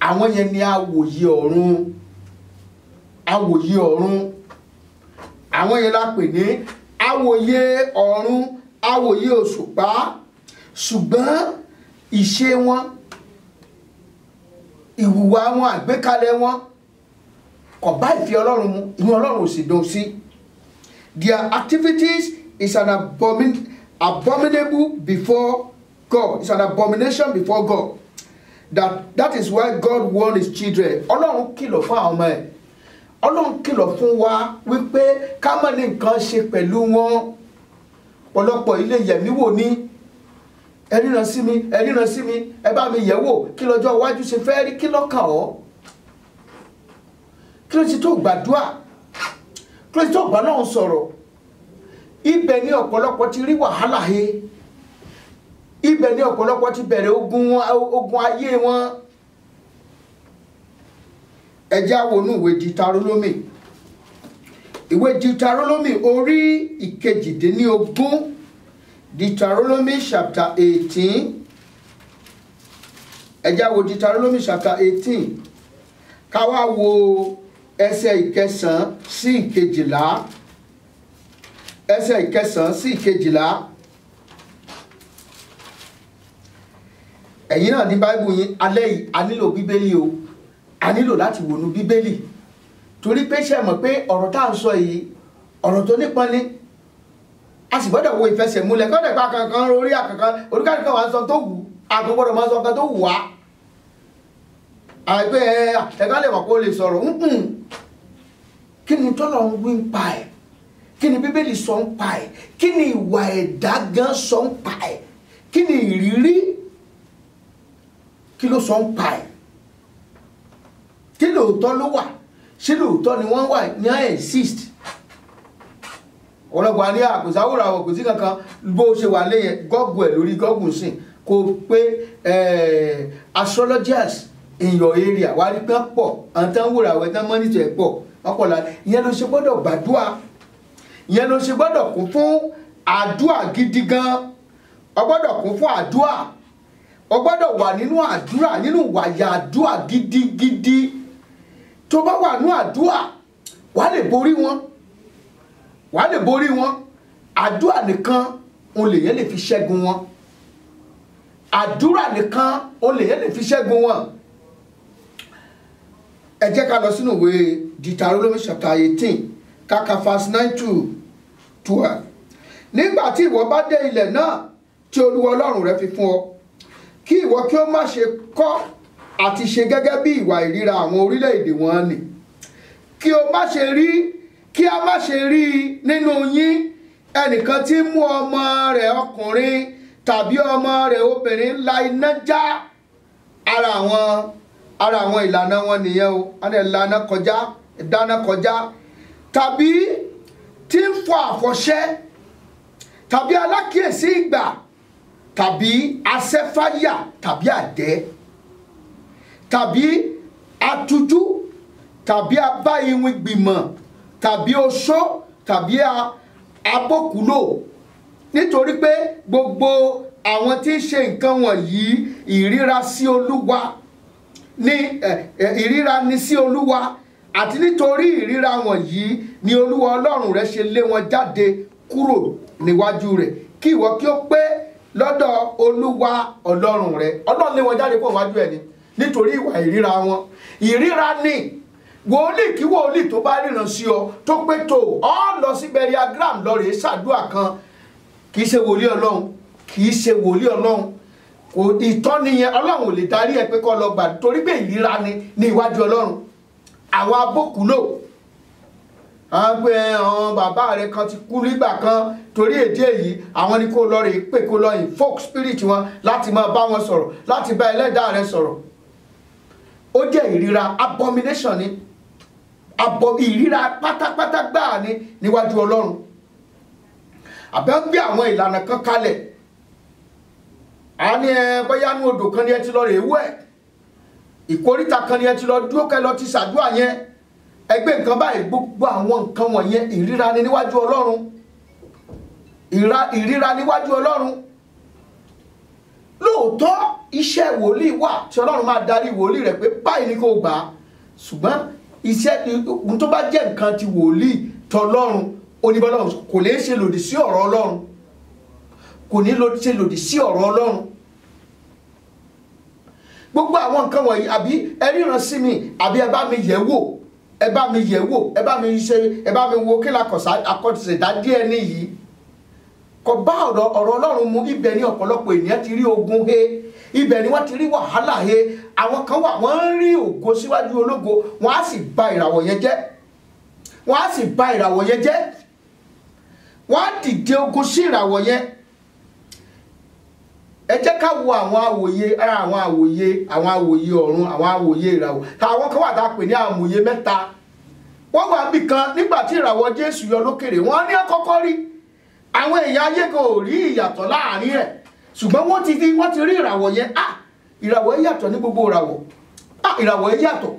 Àwọn yẹn ni awòye ọ̀run, àwọn yẹn la pè ní awòye ọ̀run, awòye òṣùpá. Ṣùgbọ́n ìṣe wọn, ìhùwà wọn, àgbékalẹ̀ wọn kò bá ìfẹ́ Ọlọ́run mu, inú Ọlọ́run ò sì dùn sí. Their activities is an abominable before God. It's an abomination before God. That is why God warned his children. Ọlọ́run kìlọ̀ fún àwọn ọmọ ẹ̀. Ọlọ́run kìlọ̀ fún wa wípé ká má ní nǹkan ṣe pẹ̀lú wọn. Ọ̀pọ̀lọpọ̀ ilé yẹ̀mí wò ní, ẹ ríran sí mi, ẹ bá mi yẹ̀ wò, kí lọ́jọ́ iwájú ṣe fẹ́ rí, kí lọ́kàn ọ́? Kí ló ti tó gbàdúrà? Kí ló ti tó bá náà sọ̀rọ̀? Ibẹ̀ ni ọ̀pọ̀lọpọ̀ ti rí wàhálà he. Ibẹ̀ ni ọ̀pọ̀lọpọ̀ ti bẹ̀rẹ̀ ogun ayé wọn. Ẹ já wọnú ìwé Deuteronomy. Ìwé Deuteronomy orí ìkejìdínlógún. Deuteronomy chapter 18. Ẹ já wo Deuteronomy chapter 18. Ká wá wo ẹsẹ̀ ìkẹsàn sí ìkejìlá. Ẹsẹ̀ ìkẹsàn sí ìkejìlá. Ẹ̀yin náà ní Bible yín alẹ́ yìí a nílò Bíbélì o. A nílò láti wònú Bíbélì. Torí pé ṣé mọ̀ pé ọ̀rọ̀ tá à ń sọ yìí ọ̀rọ̀ tó nípọn ni. A sì gbọ́dọ̀ wo ìfẹsẹ̀múlẹ̀ kọ́ dẹ̀ pa kankan orí àkankan oríkàdé kan wà ń sọ tó wù àgbọ̀gbọ́dọ̀ máa sọ kan tó wù wá. Àìpé ẹ̀ka lè mọ̀ kó lè sọ̀rọ̀ kí ni tọ́lọ̀ ń wí ń pa ẹ̀, kí ni Bíbélì sọ ń pa ẹ̀, kí ni ìwà ẹ̀dá gan sọ ń pa ẹ̀, kí ni ìrírí kí ló sọ ń pa ẹ̀, kí lóòótọ́ ló wà, ṣé lóòótọ́ ni wọ́n wà ní exist. Ọ̀rọ̀gbọ̀n ní àkùsáwòrán àwọn kò sí kankan bó ṣe wà lẹ́yìn gọ́ọ̀gù ẹ̀ lórí gọ́ọ̀gù sìn kò pé astrologers in your area wà rí pé pọ̀ àwọn tán wòrà àwọn tán mọ́nítọ̀ ẹ̀ pọ̀ ọ̀pọ̀ la ìyẹn ló ṣe gbọ́dọ̀ gbàdúrà, ìyẹn ló ṣe gbọ́dọ̀ kún fún àdúrà gidi gan, o gbọ́dọ̀ kún fún àdúrà, o gbọ́dọ̀ wà nínú àdúrà, nínú wàyà àdúrà gidigidi. Tó bá wà nínú àdúrà wà lè borí wọn, wà lè borí wọn. Àdúrà nìkan òun lèyẹn lè fi ṣẹ́gun wọn, àdúrà nìkan òun lèyẹn lè fi ṣẹ́gun wọn. Ẹ jẹ́ ká lọ sínú ìwé Deuteronomy chapter 18 kàkà verse 9 to 12. Nígbà tí ìwọ bá dé ilẹ̀ náà tí Olúwa Ọlọ́run rẹ fi fún ọ, kí ìwọ kí ó má ṣe kọ̀ àti ṣe gẹ́gẹ́ bí ìwà ìríra àwọn orílẹ̀-èdè wọn ni, kí a má ṣe rí nínú yín ẹnìkan tí mú ọmọ rẹ̀ ọkùnrin tàbí ọmọ rẹ̀ obìnrin la iná já. Ara àwọn ìlànà wọn nìyẹn o. A lè lànà kọjá, ìdáná kọjá, tàbí tí ń fọ àfọ̀ṣẹ, tàbí alákìyèsí ìgbà, tàbí asẹ́fáyà, tàbí àdẹ́, tàbí atújú, tàbí abá iwin gbìmọ̀, tàbí oṣó, tàbí abókúlò. Nítorí pé gbogbo àwọn tí ń ṣe nǹkan wọ̀nyí ìríra sí Olúwa ní ìríra ní sí Olúwa, àti nítorí ìríra wọ̀nyí ni Olúwa Ọlọ́run rẹ ṣe lé wọn jáde kúrò níwájú rẹ̀, kí ìwọ kí ó pé lọ́dọ̀ Olúwa Ọlọ́run rẹ. Ọlọ́run lé wọn jáde kúrò níwájú ẹ̀ ni nítorí ìwà ìríra wọn. Ìríra ni wòlíì kí wòlíì tó bá ríran sí ọ tó pé tó ọ lọ sí bẹ̀rìàgram lọ rèé ṣàdúrà kan, kì í ṣe wòlíì Ọlọ́run, kì í ṣe wòlíì Ọlọ́run. Ìtọ́ni yẹn Ọlọ́run ò lè darí ẹ pé kó lọ gbà torí pé ìríra ni ní iwájú Ọlọ́run. Àwọn abókùlò àwọn pé àwọn bàbá rẹ kan ti kú nígbà kan, torí èdè èyí àwọn ni kó lọ rè pé kó lọ yìn folk spirit wọn láti máa bá wọn sọ̀rọ̀, láti bá ẹlẹ́dàá rẹ sọ̀rọ̀. Ó jẹ́ ìríra, abomination ni, ìríra pátápátá gbáà ni níwájú Ọlọ́run. Àbẹ́ ń gbé àwọn ìlànà kan kalẹ̀, a ní bóyá ní odò kan ní ẹ ti lọ rè wẹ̀, ìkóríta kan ní ẹ ti lọ dúró kẹ́ lọ ti ṣàdúrà yẹn, ẹgbẹ́ nǹkan báyìí, gbogbo àwọn nǹkan wọ̀nyẹn ìríra ni níwájú Ọlọ́run, ìríra níwájú Ọlọ́run. Lóòótọ́ iṣẹ́ wòlíì wà tí Ọlọ́run máa darí wòlíì rẹ̀ pé báyìí ni kò gbà á, ṣùgbọ́n iṣẹ́ tó bá jẹ́ nǹkan ti wòlíì tọlọ́run oníbọ́lọ́run kò lè ṣe lòdì sí ọ̀rọ̀ Ọlọ́run, kò ní ṣe lòdì sí ọ̀rọ̀ Ọlọ́run. Gbogbo àwọn nǹkan wọ̀nyí, àbí ẹ ríran sí mi, àbí ẹ bá mi yẹ̀ wò, ẹ bá mi yẹ̀ wò, ẹ bá mi wo kí lakọ̀ṣẹ̀dá díẹ̀ níyìí, kò bá ọ̀rọ̀ Ọlọ́run mu. Ibẹ̀ ni ọ̀pọ̀lọpọ̀ ènìyàn ti rí ogun he, ibẹ̀ ni wọ́n ti rí wàhálà he. Àwọn kan wà wọ́n ń rí ògo síwájú ológo, wọ́n á sì bà ìràwọ̀ yẹn jẹ́, wọ́n á sì bà ìràwọ̀ yẹn jẹ́, wọ́n á dìde ogun sí ìràwọ̀ yẹn. Ẹ jẹ́ ká wo àwọn àwòye ọ̀run, àwọn àwòye ìràwọ̀. Àwọn kan wà tá a pè ní àmòye mẹ́ta. Wọ́n wà níbì kan nígbà tí ìràwọ̀ Jésù yọ lókèrè, wọ́n ní àkọ́kọ́ rí. Àwọn èèyàn ayé kan ò rí ìyàtọ̀ láàrin ẹ̀, ṣùgbọ́n wọ́n ti rí ìràwọ̀ yẹn. Ìràwọ̀ yẹn yàtọ̀ ní gbogbo ìràwọ̀. Ìràwọ̀ yẹn yàtọ̀.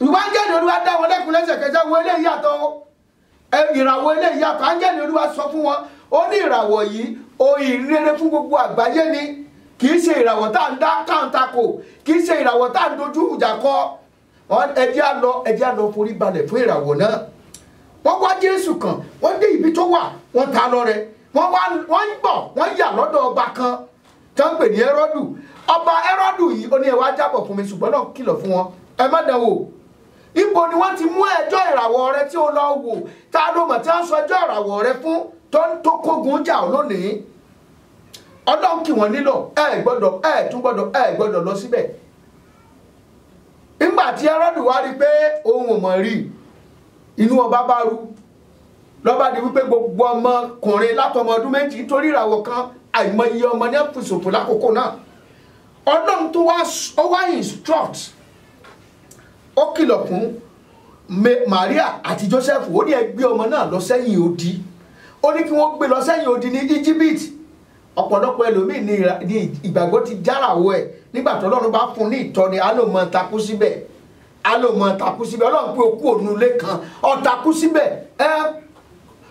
Ìwà áńgẹ́lì Olúwa dá wọn lẹ́kùn lẹ́sẹ̀kẹsẹ̀, wo eléyìí yàtọ̀. Ìràwọ̀ eléyìí yàtọ̀. Áńgẹ́lì Olúwa sọ fún wọn, ó ní ìràwọ̀ yìí ìrere fún gbogbo àgbáyé ni, kì í ṣe ìràwọ̀ tá à ń dá káńtakò, kì í ṣe ìràwọ̀ tá à ń dojú ìjà kọ. ẹjẹ́ á lọ forí balẹ̀ fún ìràwọ̀ náà. wọ́n wá Jésù kan, wọ́n dé ibi tó wà, wọ́n ta lọ́rẹ, wọ́n ń bọ̀, wọ́n yà lọ́dọ̀ ọba kan tó ń pè ní Hẹ́rọ́dù. ọba Hẹ́rọ́dù yìí ó ní ẹ wá jábọ̀ fún mi, ṣùgbọ́n náà kìlọ̀ fún wọn, ẹ má dán wò. ibo ni wọ́n ti mú ẹjọ́ ìràwọ̀ rẹ tí ó lọ wò? ta ló mọ̀ tí wọ́n sọ ẹjọ́ ìràwọ̀ rẹ fún tó kógun jà ọ́ lónìí? Ọlọ́run kì wọ́n nílò, ẹ gbọ́dọ̀ lọ síbẹ̀. nígbà tí Hẹ́rọ́dù wá rí pé òun ò mọ̀ rí, inú ọba bá rú, lọ́ba di wípé gbogbo ọmọkùnrin látọmọ ọdún méjì nítorí ìràwọ̀ kan, àìmọye ọmọ ní àpòsòfò lákòókò náà. Ọlọ́run tó wá instruct, ó kìlọ̀ fún Maria àti Joseph, ó ní ẹ gbé ọmọ náà lọ sẹ́yìn odi, ó ní kí wọ́n gbé lọ sẹ́yìn odi ní Egypt. ọ̀pọ̀lọpọ̀ ẹlòmíì ní ìgbàgbọ́ ti járàwọ̀ ẹ̀, nígbà tó Ọlọ́run bá fún ní ìtọ́ni á lò mọ́ takú síbẹ̀, Ọlọ́run pé okú òun ilé kan ọ̀takú síbẹ̀,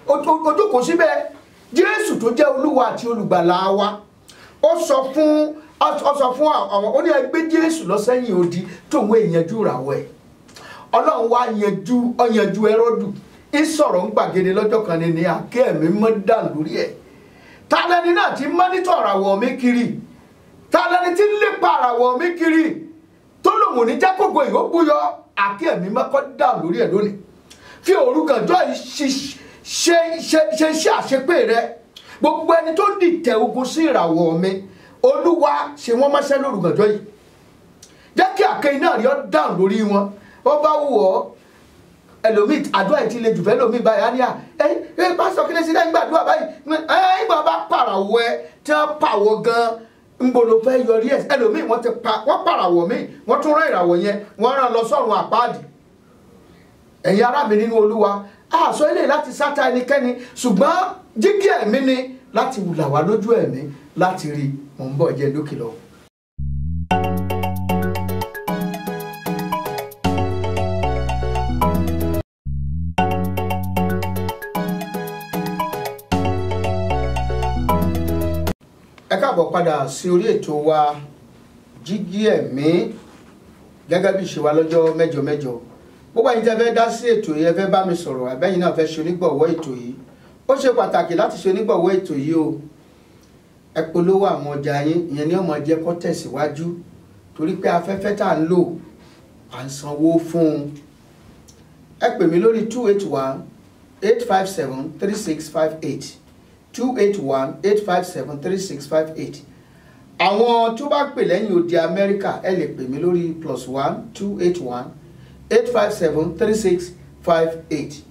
ojú kò síbẹ̀. Jésù tó jẹ́ Olúwa àti Olùgbàlà wa, ó sọ fún àwọn, ó ní ẹ gbé Jésù lọ sẹ́yìn odi tóun èèyànjú ìràwọ̀ ẹ̀. Ọlọ́run wá yanjú Hẹ́rọ́dù, ìsọ̀rọ̀ ń gbàgede lọ́jọ́ kan ní àké ẹ̀mí mọ́ dà lórí ẹ̀. Ta lẹni náà ti mọ́nítọ̀ ìràwọ̀ mi kiri? Ta lẹni tí ń lépa ìràwọ̀ mi kiri tó lòun ò ní jẹ́ kókó ìhókù yọ? Àké ẹ̀mí mọ́kọ́ dà lórí ẹ̀ lónìí. Fi òrukànjọ́ ṣe àṣepé rẹ. gbogbo ẹni tó dìtẹ̀ ogun sí ìràwọ̀ mi, Olúwa ṣe wọ́n mọ́ṣẹ́ lórúkànjọ́ yìí. jẹ́ kí àké iná rí ọ́ dáhùn lórí wọn. ó bá wù ọ́, ẹlòmíì àdúrà yìí ti le jù fẹ́ lómi báyìí á ní pásítọ̀ kí lè ṣe lẹ́yìn gbàdúrà báyìí, ìgbà bá pàràwọ̀ ẹ tí wọ́n pàwọ̀ gan ń gbọ́dọ̀ fẹ́ yọrí ẹ̀. ẹlòmíì wọ́n pàràwọ̀ míì, wọ́n tún rán ìràwọ̀ yẹn, wọ́n rán lọ sọ́run àpáàdì. ẹ̀yin ará mi nínú Olúwa, àṣọ ilé láti sátá ẹnikẹ́ni, ṣùgbọ́n jígí ẹ̀mí ni láti wùlà wá lójú ẹ̀mí láti rí. mò ń bọ̀ jẹ́ lókè lọ. ẹ káàbọ̀ padà sí orí ètò wa jígí ẹ̀mí, gẹ́gẹ́ bí ṣe wà lọ́jọ́ mẹ́jọ mẹ́jọ. gbogbo ẹ̀yin tẹ́ fẹ́ dá sí ètò yìí, ẹ fẹ́ bá mi sọ̀rọ̀, àbẹ́yìn náà fẹ́ ṣe onígbọ̀wọ́ ètò yìí, ó ṣe pàtàkì láti ṣe onígbọ̀wọ́ ètò yìí o. ẹ polówó àwọn ọjà yín, ìyẹn ni ó máa jẹ́ kó tẹ̀síwájú, torí pé afẹ́fẹ́ tá à ń lò à ń sanwó fún un. ẹ pè mí lórí 281-857-3658 281-857-3658. àwọn tó bá pè lẹ́yìn odi Amẹ́ríkà, ẹ lè pè mí lórí +1-281-857-3658.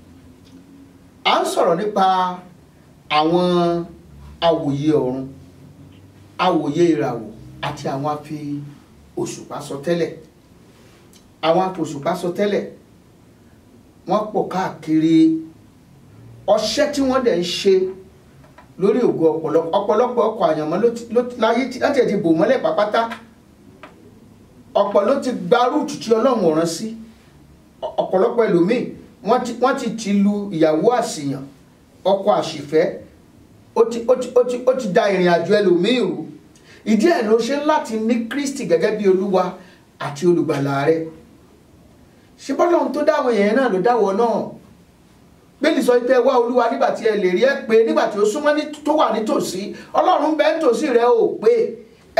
à ń sọ̀rọ̀ nípa àwọn awòye ọ̀run, awòye ìràwọ̀ àti àwọn afi òṣùpá sọtẹ́lẹ̀. àwọn afi òṣùpá sọtẹ́lẹ̀ wọ́n pọ̀ káàkiri. ọṣẹ́ tí wọ́n dẹ̀ ń ṣe lórí ògo ọ̀pọ̀lọpọ̀ ọkọ̀ àyànmọ́ láyé láti ẹ̀ ti bò mọ́lẹ̀ pàpátá. ọ̀pọ̀ ló ti gba rúùtù tí Ọlọ́run ọ̀ràn sí. ọ̀pọ̀lọpọ̀ ẹlòmíì wọ́n ti lu ìyàwó àṣìyàn, ọkọ àṣìfẹ́, ó ti da ìrìn àjò ẹlòmíì rú. ìdí ẹ̀ ló ṣe láti ní Kristi gẹ́gẹ́ bí Olúwa àti Olùgbàlà rẹ. ṣé bọ́lọ́run tó dáwọ́ yẹn náà ló dáwọ́ náà? Bíbélì sọ pé wá Olúwa nígbà tí ẹ lè rí ẹ pé, nígbà tí ó súnmọ́ tó wà nítòsí. Ọlọ́run bẹ nítòsí rẹ ò pé.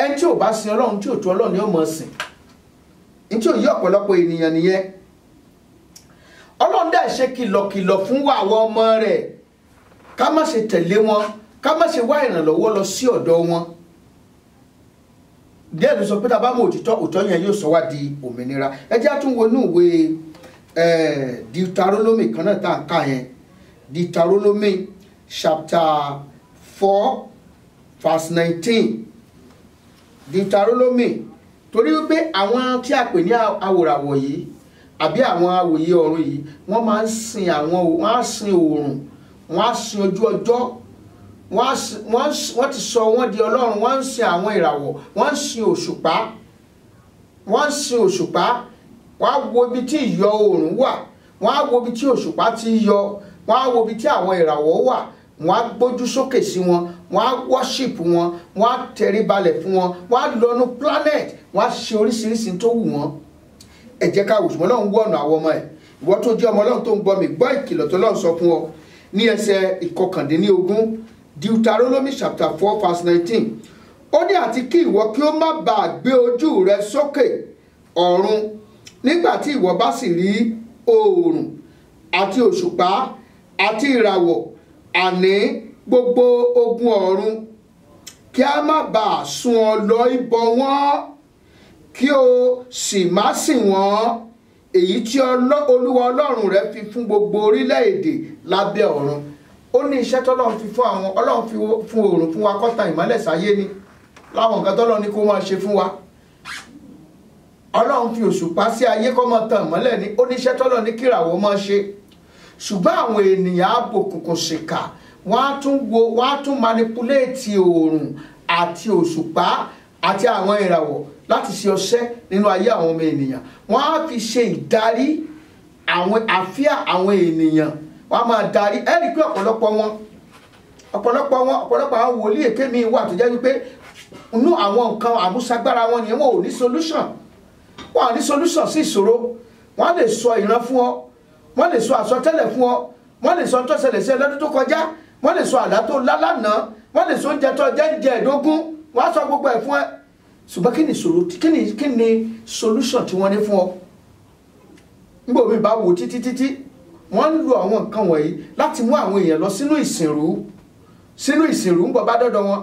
ẹni tí ò bá sin Ọlọ́run, tí ò tó Ọlọ́run ni ó mọ̀ sìn. ní tí ò yí ọ̀pọ̀lọpọ̀ ènìyàn nìyẹn. Ọlọ́run dẹ̀ ṣe kìlọ̀kìlọ̀ fún wa àwọn ọmọ rẹ̀, ká má ṣe tẹ̀lé wọn, ká má ṣe wá ìrànlọ́wọ́ lọ sí ọ̀dọ̀ wọn. díẹ̀ ló sọ pé tá a bá mọ òtítọ́, òtítọ́ yẹn yóò sọ wá di òmìnira. ẹ jẹ́ á tún wo inú ìwé Deuteronomy kan náà tá à ń kà yẹn. Deuteronomy chapter 4:19. Deuteronomy, torí wípé àwọn tí a pè ní awòràwọ̀ yìí àbí àwọn awòye ọ̀run yìí, wọ́n máa ń sin wọ́n á sin oòrùn, wọ́n á sin ojú ọjọ́, wọ́n ti sọ wọ́n di Ọlọ́run, wọ́n ń sin àwọn ìràwọ̀, wọ́n ń sin òṣùpá, wọ́n á wo ibi tí ìyọ oòrùn wà, wọ́n á wo ibi tí òṣùpá ti yọ, wọ́n á wo ibi tí àwọn ìràwọ̀ wà, wọ́n á gbójú sókè sí wọn, wọ́n á worship wọn, wọ́n á tẹríbalẹ̀ fún wọn, wọ́n á lọ́nu planet, wọ́n á ṣe oríṣiríṣi tó wù wọ́n. Ẹ jẹ́ ká wòsàn Ọlọ́run wọ̀nà àwọn ọmọ ẹ̀. Ìwọ tó jẹ́ ọmọ Ọlọ́run tó ń gbọ́ mi, gbọ́ ìkìlọ̀ tó Ọlọ́run sọ fún ọ ní ẹsẹ̀ ìkọkàndínlógún, Deuteronomy chapter 4 verse 19. Ó ní àti kí ìwọ kí ó má bàa gbé ojú rẹ sókè ọ̀run nígbà tí ìwọ bá sì rí oòrùn àti òṣùpá àti ìràwọ̀, àní gbogbo ogun ọ̀run, kí a má bàa sún ọ lọ ibọ wọn, kí o sì má sìn wọ́n, èyí tí Olúwa Ọlọ́run rẹ fi fún gbogbo orílẹ̀-èdè lábẹ́ ọ̀run. Ó ní iṣẹ́ tọ́lọ́run fi fún àwọn, Ọlọ́run fi fún oòrùn fún wa kó tàn ìmọ́lẹ̀ sáyé ni, láwọn nǹkan tọ́lọ́run ní kó máa ṣe fún wa. Ọlọ́run fi òṣùpá sí ayé kó máa tàn ìmọ́lẹ̀ ni, ó ní iṣẹ́ tọ́lọ́run ní kíràwọ̀ máa ṣe. Ṣùgbọ́n àwọn ènìyàn abòkùnkùn ṣìkà, wọ́n á tún manipulate oòrùn àti òṣùpá àti àwọn ìràwọ̀ láti ṣe ọṣẹ́ nínú ayé àwọn ọmọ ènìyàn. Wọ́n á fi ṣe ìdarí àfíà àwọn ènìyàn, wọ́n á máa darí. Ẹ rí i pé ọ̀pọ̀lọpọ̀ àwọn wòlíì èké mi wà tó jẹ́ wípé inú àwọn nǹkan àmúṣagbára wọn nìyẹn, wọn ò ní solution. Wọn ò ní solution sí ìṣòro. Wọ́n lè sọ ìran fún ọ, wọ́n lè sọ àsọtẹ́lẹ̀ fún ọ, wọ́n lè sọ tó ṣẹlẹ̀ sí lọ́dún tó kọjá, wọ́n lè sọ àlá tó lálànà, wọ́n lè sọ oúnjẹ tó jẹ ẹ̀dógún, wọ́n á sọ gbogbo ẹ̀ fún ẹ. Ṣùgbọ́n kí ni ìṣòro, kí ni solution tí wọ́n ní fún ọ? Nígbà mi bá wò títí wọ́n ń lo àwọn nǹkan wọ̀nyí láti mú àwọn èèyàn lọ sínú ìsìnrú. Ńgbọ́ bá dọ́dọ̀ wọn,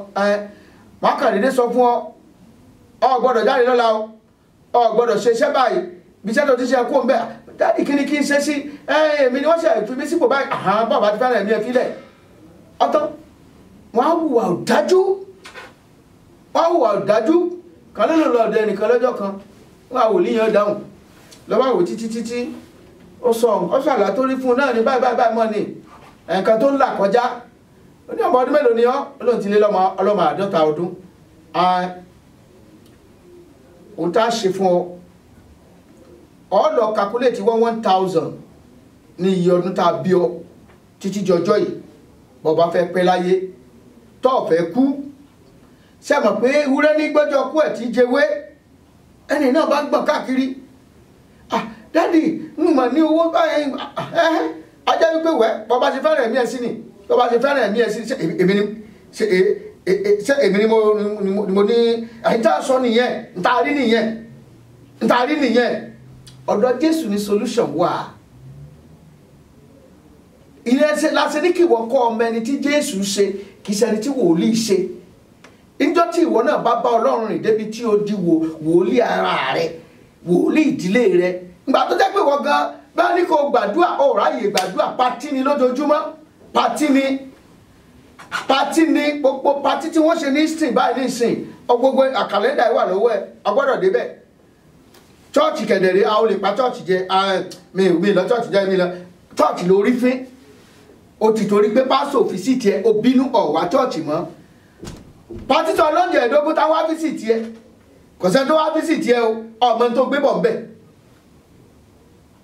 wọ́n kàn dédé sọ fún ọ gbọ́dọ̀ jáde lọ́la ọ gbọ́dọ̀ ṣe iṣẹ́ báyìí, bí iṣẹ́ tó ti ṣe kó ń bẹ́ dáàdì kí ni kí n ṣe sí èmi ni wọ́n ṣe fi mí sípò báyìí, bàbá ti fẹ́ràn ẹ̀mí ẹ̀ fílẹ̀ ọ̀tọ̀. Wọ́n á hùwà ọ̀dájú kan nínú lọ́ọ̀dẹ nìkan lọ́jọ́ kan, wọ́n á wò líyan dáhùn lọ́wọ́ àwò títí ó sọ àlá tó rí fún un náà ní báyìí mọ́ ni nǹkan tó ń là kọjá. Ó ní ọmọ ọdún mélòó ni ọ́? Olóhùn ti lé ọlọ́mọ 50 ọdún. Ohun tá a ṣe fún ọ lọ calculate 1000 ní iye ọdún tá a bí ọ títí jọjọ́ yìí. Bọ́ba fẹ́ pẹ́ láyé tó fẹ́ kú, ṣé mọ̀ pé ewúrẹ́ ní gbọ́jọ́ kú ẹ̀ tí jẹwé, ẹni náà bá gbọ̀n káàkiri. Dádì ń mọ̀ ní owó báyìí, ajá wípé wẹ́ bọ́ba ti fẹ́ràn ẹ̀mí ẹ̀ sí ni, bọ́ba ti fẹ́ràn ẹ̀mí ẹ̀ sí ṣé èmi ni mo ní ẹ̀yìn tá a sọ nìyẹn, ntaari nìyẹn. Ọ̀dọ̀ Jésù ní solution wà. Ìrẹsẹ̀ láti ní kí ìwọ kọ́ ọmọ ẹni tí Jésù ṣe, kì í ṣe ẹni tí wòlíì ṣe. Níjọ́ tí ìwọ náà bá bá Ọlọ́run rìn débi tí ó di wòlíì ara rẹ, wòlíì ìdílé rẹ, ìgbà tó jẹ́ pé ìwọ gan bá ní kó gbàdúrà, ó ráyè gbàdúrà, patí ni lójoojúmọ́, patí ni gbogbo patí tí wọ́n ṣe ní ìsìn báyìí ní ìsìn, gbogbo àkàlẹ́dà wà lọ́wọ́ ẹ̀, ọgbọ́dọ̀ débẹ̀. Chọ́ọ̀chì kẹ̀dẹ̀rẹ́ a ó lè pa chọ́ọ̀chì jẹ, mi lọ chọ́ọ̀chì jẹ, mi lọ chọ́ọ̀chì lórí fín. O ti torí pé pásítọ̀ fi sí tiẹ̀, o bínú ọ̀wá chọ́ọ̀chì mọ́. Pátítọ̀ ọlọ́njẹ ẹ̀dógún tá wá fi sí tiẹ̀, kò sẹ́ni tó wá fi sí tiẹ̀ o, ọmọ tó gbé bọ̀ ń bẹ̀.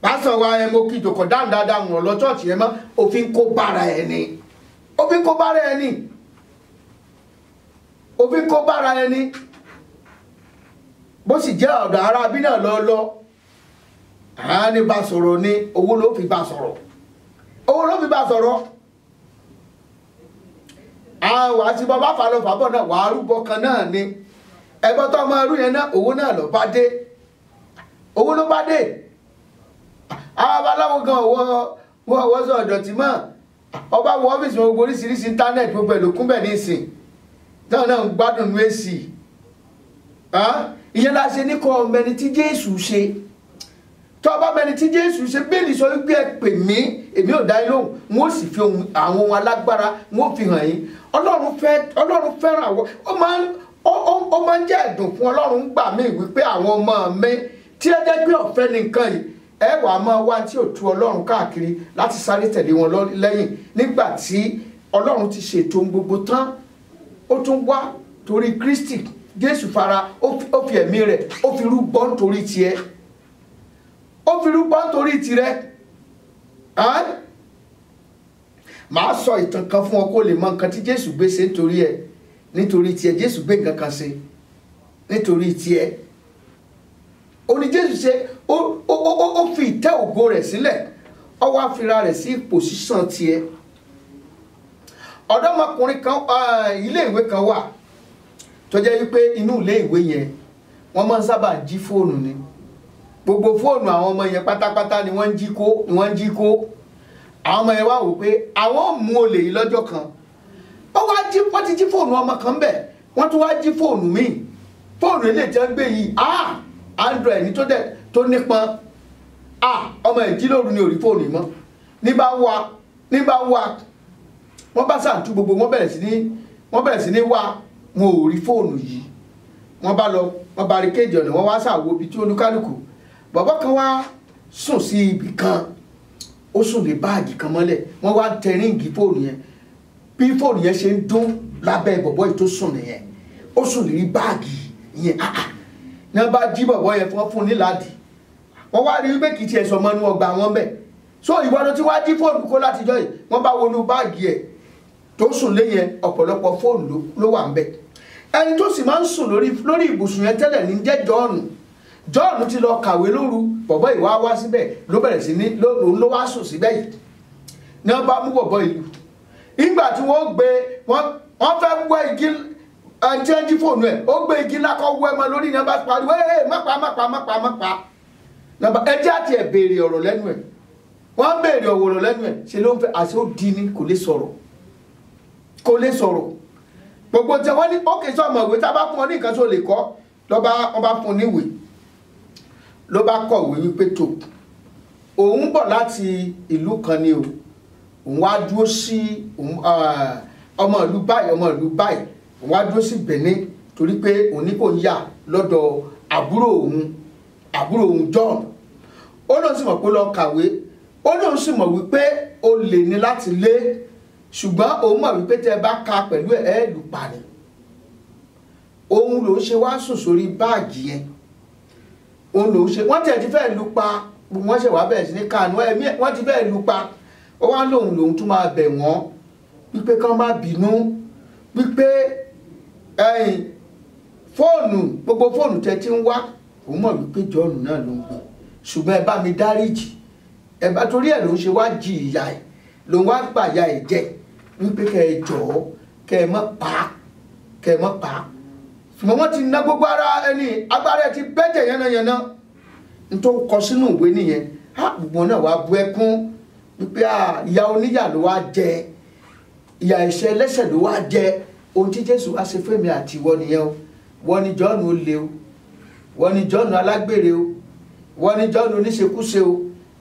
Pásítọ̀ wa mo kí ìjòkó dáhùn dáadáa wọn lọ chọ́ọ̀chì yẹn mọ́, òfin kó bára ẹni. Bó sì jẹ́ ọ̀dọ̀ ara bí náà lọ ní bá sọ̀rọ̀ ní owó ló fi bá sọ̀rọ̀. Àwọn àti bàbá fàlọ́ fàbọ̀ náà wà á rúbọ kan náà ni ẹgbọ́n tó ọmọ ẹrú yẹn náà owó náà ló bá dé. Àwọn babaláwo gan owó sọ ọ̀dọ̀tí mọ́ ọba wọ ọ́fíìsì wọn gbogbo oríṣiríṣi íńtánẹ́ẹ̀tì gbogbo ẹ̀ ló kún bẹ̀ nísìn náà ń gbádùn ní èsì. Ìyẹn la ṣe ní kọ́ ọmọ ẹni tí Jésù ṣe. Tó bá mẹni tí Jésù ṣe, Bíbélì sọ wípé ẹ pè mí èmi ò dá yín lóhùn, wọ́n sì fi àwọn ohun alágbára wọ́n fi hàn yín. Ọlọ́run fẹ́ràn àwọn, ó máa ń jẹ́ ẹ̀dùn fún Ọlọ́run gbà mí wípé àwọn ọmọ mi tí ẹ jẹ́ pé ọ̀fẹ́ nìkan yìí, ẹ wà á máa wá tí ò tú Ọlọ́run káàkiri láti sáré tẹ̀lé wọn lẹ́yìn nígbà tí Ọlọ́run ti ṣètò gbogbo tán. Ó tún wá torí Kristi, Jésù fara, ó fi ẹ̀mí rẹ̀ ó fi rúbọ nítorí tiẹ̀, ó fi rúbọ nítorí tirẹ̀. màá sọ ìtàn kan fún ọ kó lè mọ nǹkan tí Jésù gbé ṣe nítorí ẹ, nítorí tiẹ̀. Jésù gbé nǹkan kan ṣe nítorí tiẹ̀. Ó ní Jésù ṣe ó fi ìtẹ́ ògo rẹ̀ sílẹ̀, ó wá fira rẹ̀ sí ipò sísan tiẹ̀. Ọ̀dọ́mọkùnrin kan ilé ìwé kan wà tó jẹ́ wípé inú ilé ìwé yẹn wọ́n máa ń sábà jí fóònù ni. Gbogbo fóònù àwọn ọmọ yẹn pátápátá ni wọ́n ń jí kó. Àwọn ọmọ yẹn wá wò pé àwọn ò mú olè yìí lọ́jọ́ kan. Wọ́n ti jí fóònù ọmọ kan bẹ̀, wọ́n tún wá jí fóònù míì. Fóònù ilé tí wọ́n gbé yìí Android ní tó nípọn. Ọmọ ẹ̀ jí lóru ni ò rí fóònù yìí mọ́. Ní bá wá wọ́n bá sàǹtú gbogbo, wọ́n bẹ̀rẹ̀ sí ní wá, wọn ò rí fóònù yìí. Wọ́n bá lọ, wọ́n bá rí kéèjì ọ̀nà, wọ́n wá ṣàwo ibi tí olúkálùkù. Bàbá kan wá sùn sí ibì kan, ó sùn lé báàgì kan mọ́lẹ̀, wọ́n wá tẹ ríǹgì fóònù yẹn. Bí fóònù yẹn ṣe ń dún lábẹ́ bọ̀bọ́ yìí tó sùn nìyẹn, ó sùn lé báàgì yẹn. Ní wọ́n bá jí bọ̀bọ́ yẹn fún níláàdì, wọ́n wá rí wípé kìí tiẹ̀ sọmọ inú ọgbà wọn bẹ̀. So ìwọ ló ti wá jí fóònù kó látijọ́ yìí, wọ́n bá wọnú báàgì ẹ̀ tó sùn lé yẹn, ọ̀pọ̀lọpọ̀ fóònù ló wà ń bẹ̀. Ẹni tó sì máa ń sùn lórí ibùsùn yẹn tẹ́lẹ̀ ní jẹ́ Jọ́ọ̀nù ti lọ kàwé lóru, bọ̀bọ́ ìwá wá síbẹ̀ ló bẹ̀rẹ̀ sí ní ló wá sùn síbẹ̀ yìí. Ní wọ́n bá mú bọ̀bọ́ ìlú, ìgbà tí wọ́n gbé wọ́n fẹ́ wẹ́ igi ẹni tí wọ́n jí fóònù ẹ̀, ó gbé igi lákọ̀ wẹ́ mọ́ lórí, ní wọ́n bá pariwo má pa. Ẹjẹ́ àti ẹ̀ béèrè ọ̀rọ̀ lẹ́nu ẹ̀, wọ́n béèrè ọ̀rọ̀ lẹ́nu ẹ̀, ṣe ló ń fẹ́ àṣẹ ó di ní kò lè sọ̀rọ̀. Gbogbo tí wọ́n ní ókè sọ́mọ̀ ìwé tá a bá fún ọ ní nǹkan tó lè kọ́, wọ́n bá fún níwèé, ló bá kọ̀wé wípé tó òun bọ̀ láti ìlú kan ni òun wá dúró sí ọmọ ìlú báyìí, òun wá dúró sí Benin torí pé òun ní kò ń yà lọ́dọ̀ àbúrò òun John. Ó lóun sì mọ̀ pé lọ kàwé, ó lóun sì mọ̀ wípé ó lè ní láti lé, ṣùgbọ́n òun mọ̀ wípé tẹ́ bá ka pẹ̀lú lù pa ni. Òun lòún ṣe wá sùn sórí báàgì yẹn, òun lòún ṣe, wọ́n tẹ̀ ti fẹ́ lù pa, wọ́n ṣe wá bẹ̀rẹ̀ sí ní kànú ẹ̀mí, wọ́n ti fẹ́ lù pa. Ó wá lòun tún máa bẹ̀ wọ́n wípé kán má bínú, wípé gbogbo fóònù tẹ́ ti ń wá, òun mọ̀ wípé Jọ́ọ̀nù náà ló ń gbé, ṣùgbọ́n ẹ bá mi dáríjì, ẹ bá torí ẹ̀ ló ń ṣe wá jì ìyá ẹ̀, ló ń wá gbàyà ẹ̀ jẹ, wípé kẹ́ ẹ jọ̀ọ́ kẹ́ ẹ má pa. Ṣùgbọ́n wọ́n ti ná gbogbo ara ẹni, agbára ẹ̀ ti bẹ́jẹ̀ yánnayànna. N tó kọ sínú ìwé nìyẹn. Gbogbo náà wá bú ẹkún wípé ìyà oníyà ló wá jẹ, ìyà ẹ̀ṣẹ̀ ẹlẹ́ṣẹ̀ ló wá jẹ. Ohun tí Jésù wá ṣe fún mi àti ìwọ nìyẹn o. Wọ́n ní Jọ́ọ̀nù olè o, wọ́n ní Jọ́ọ̀nù alágbèrè o, wọ́n ní Jọ́ọ̀nù oníṣekúṣe o.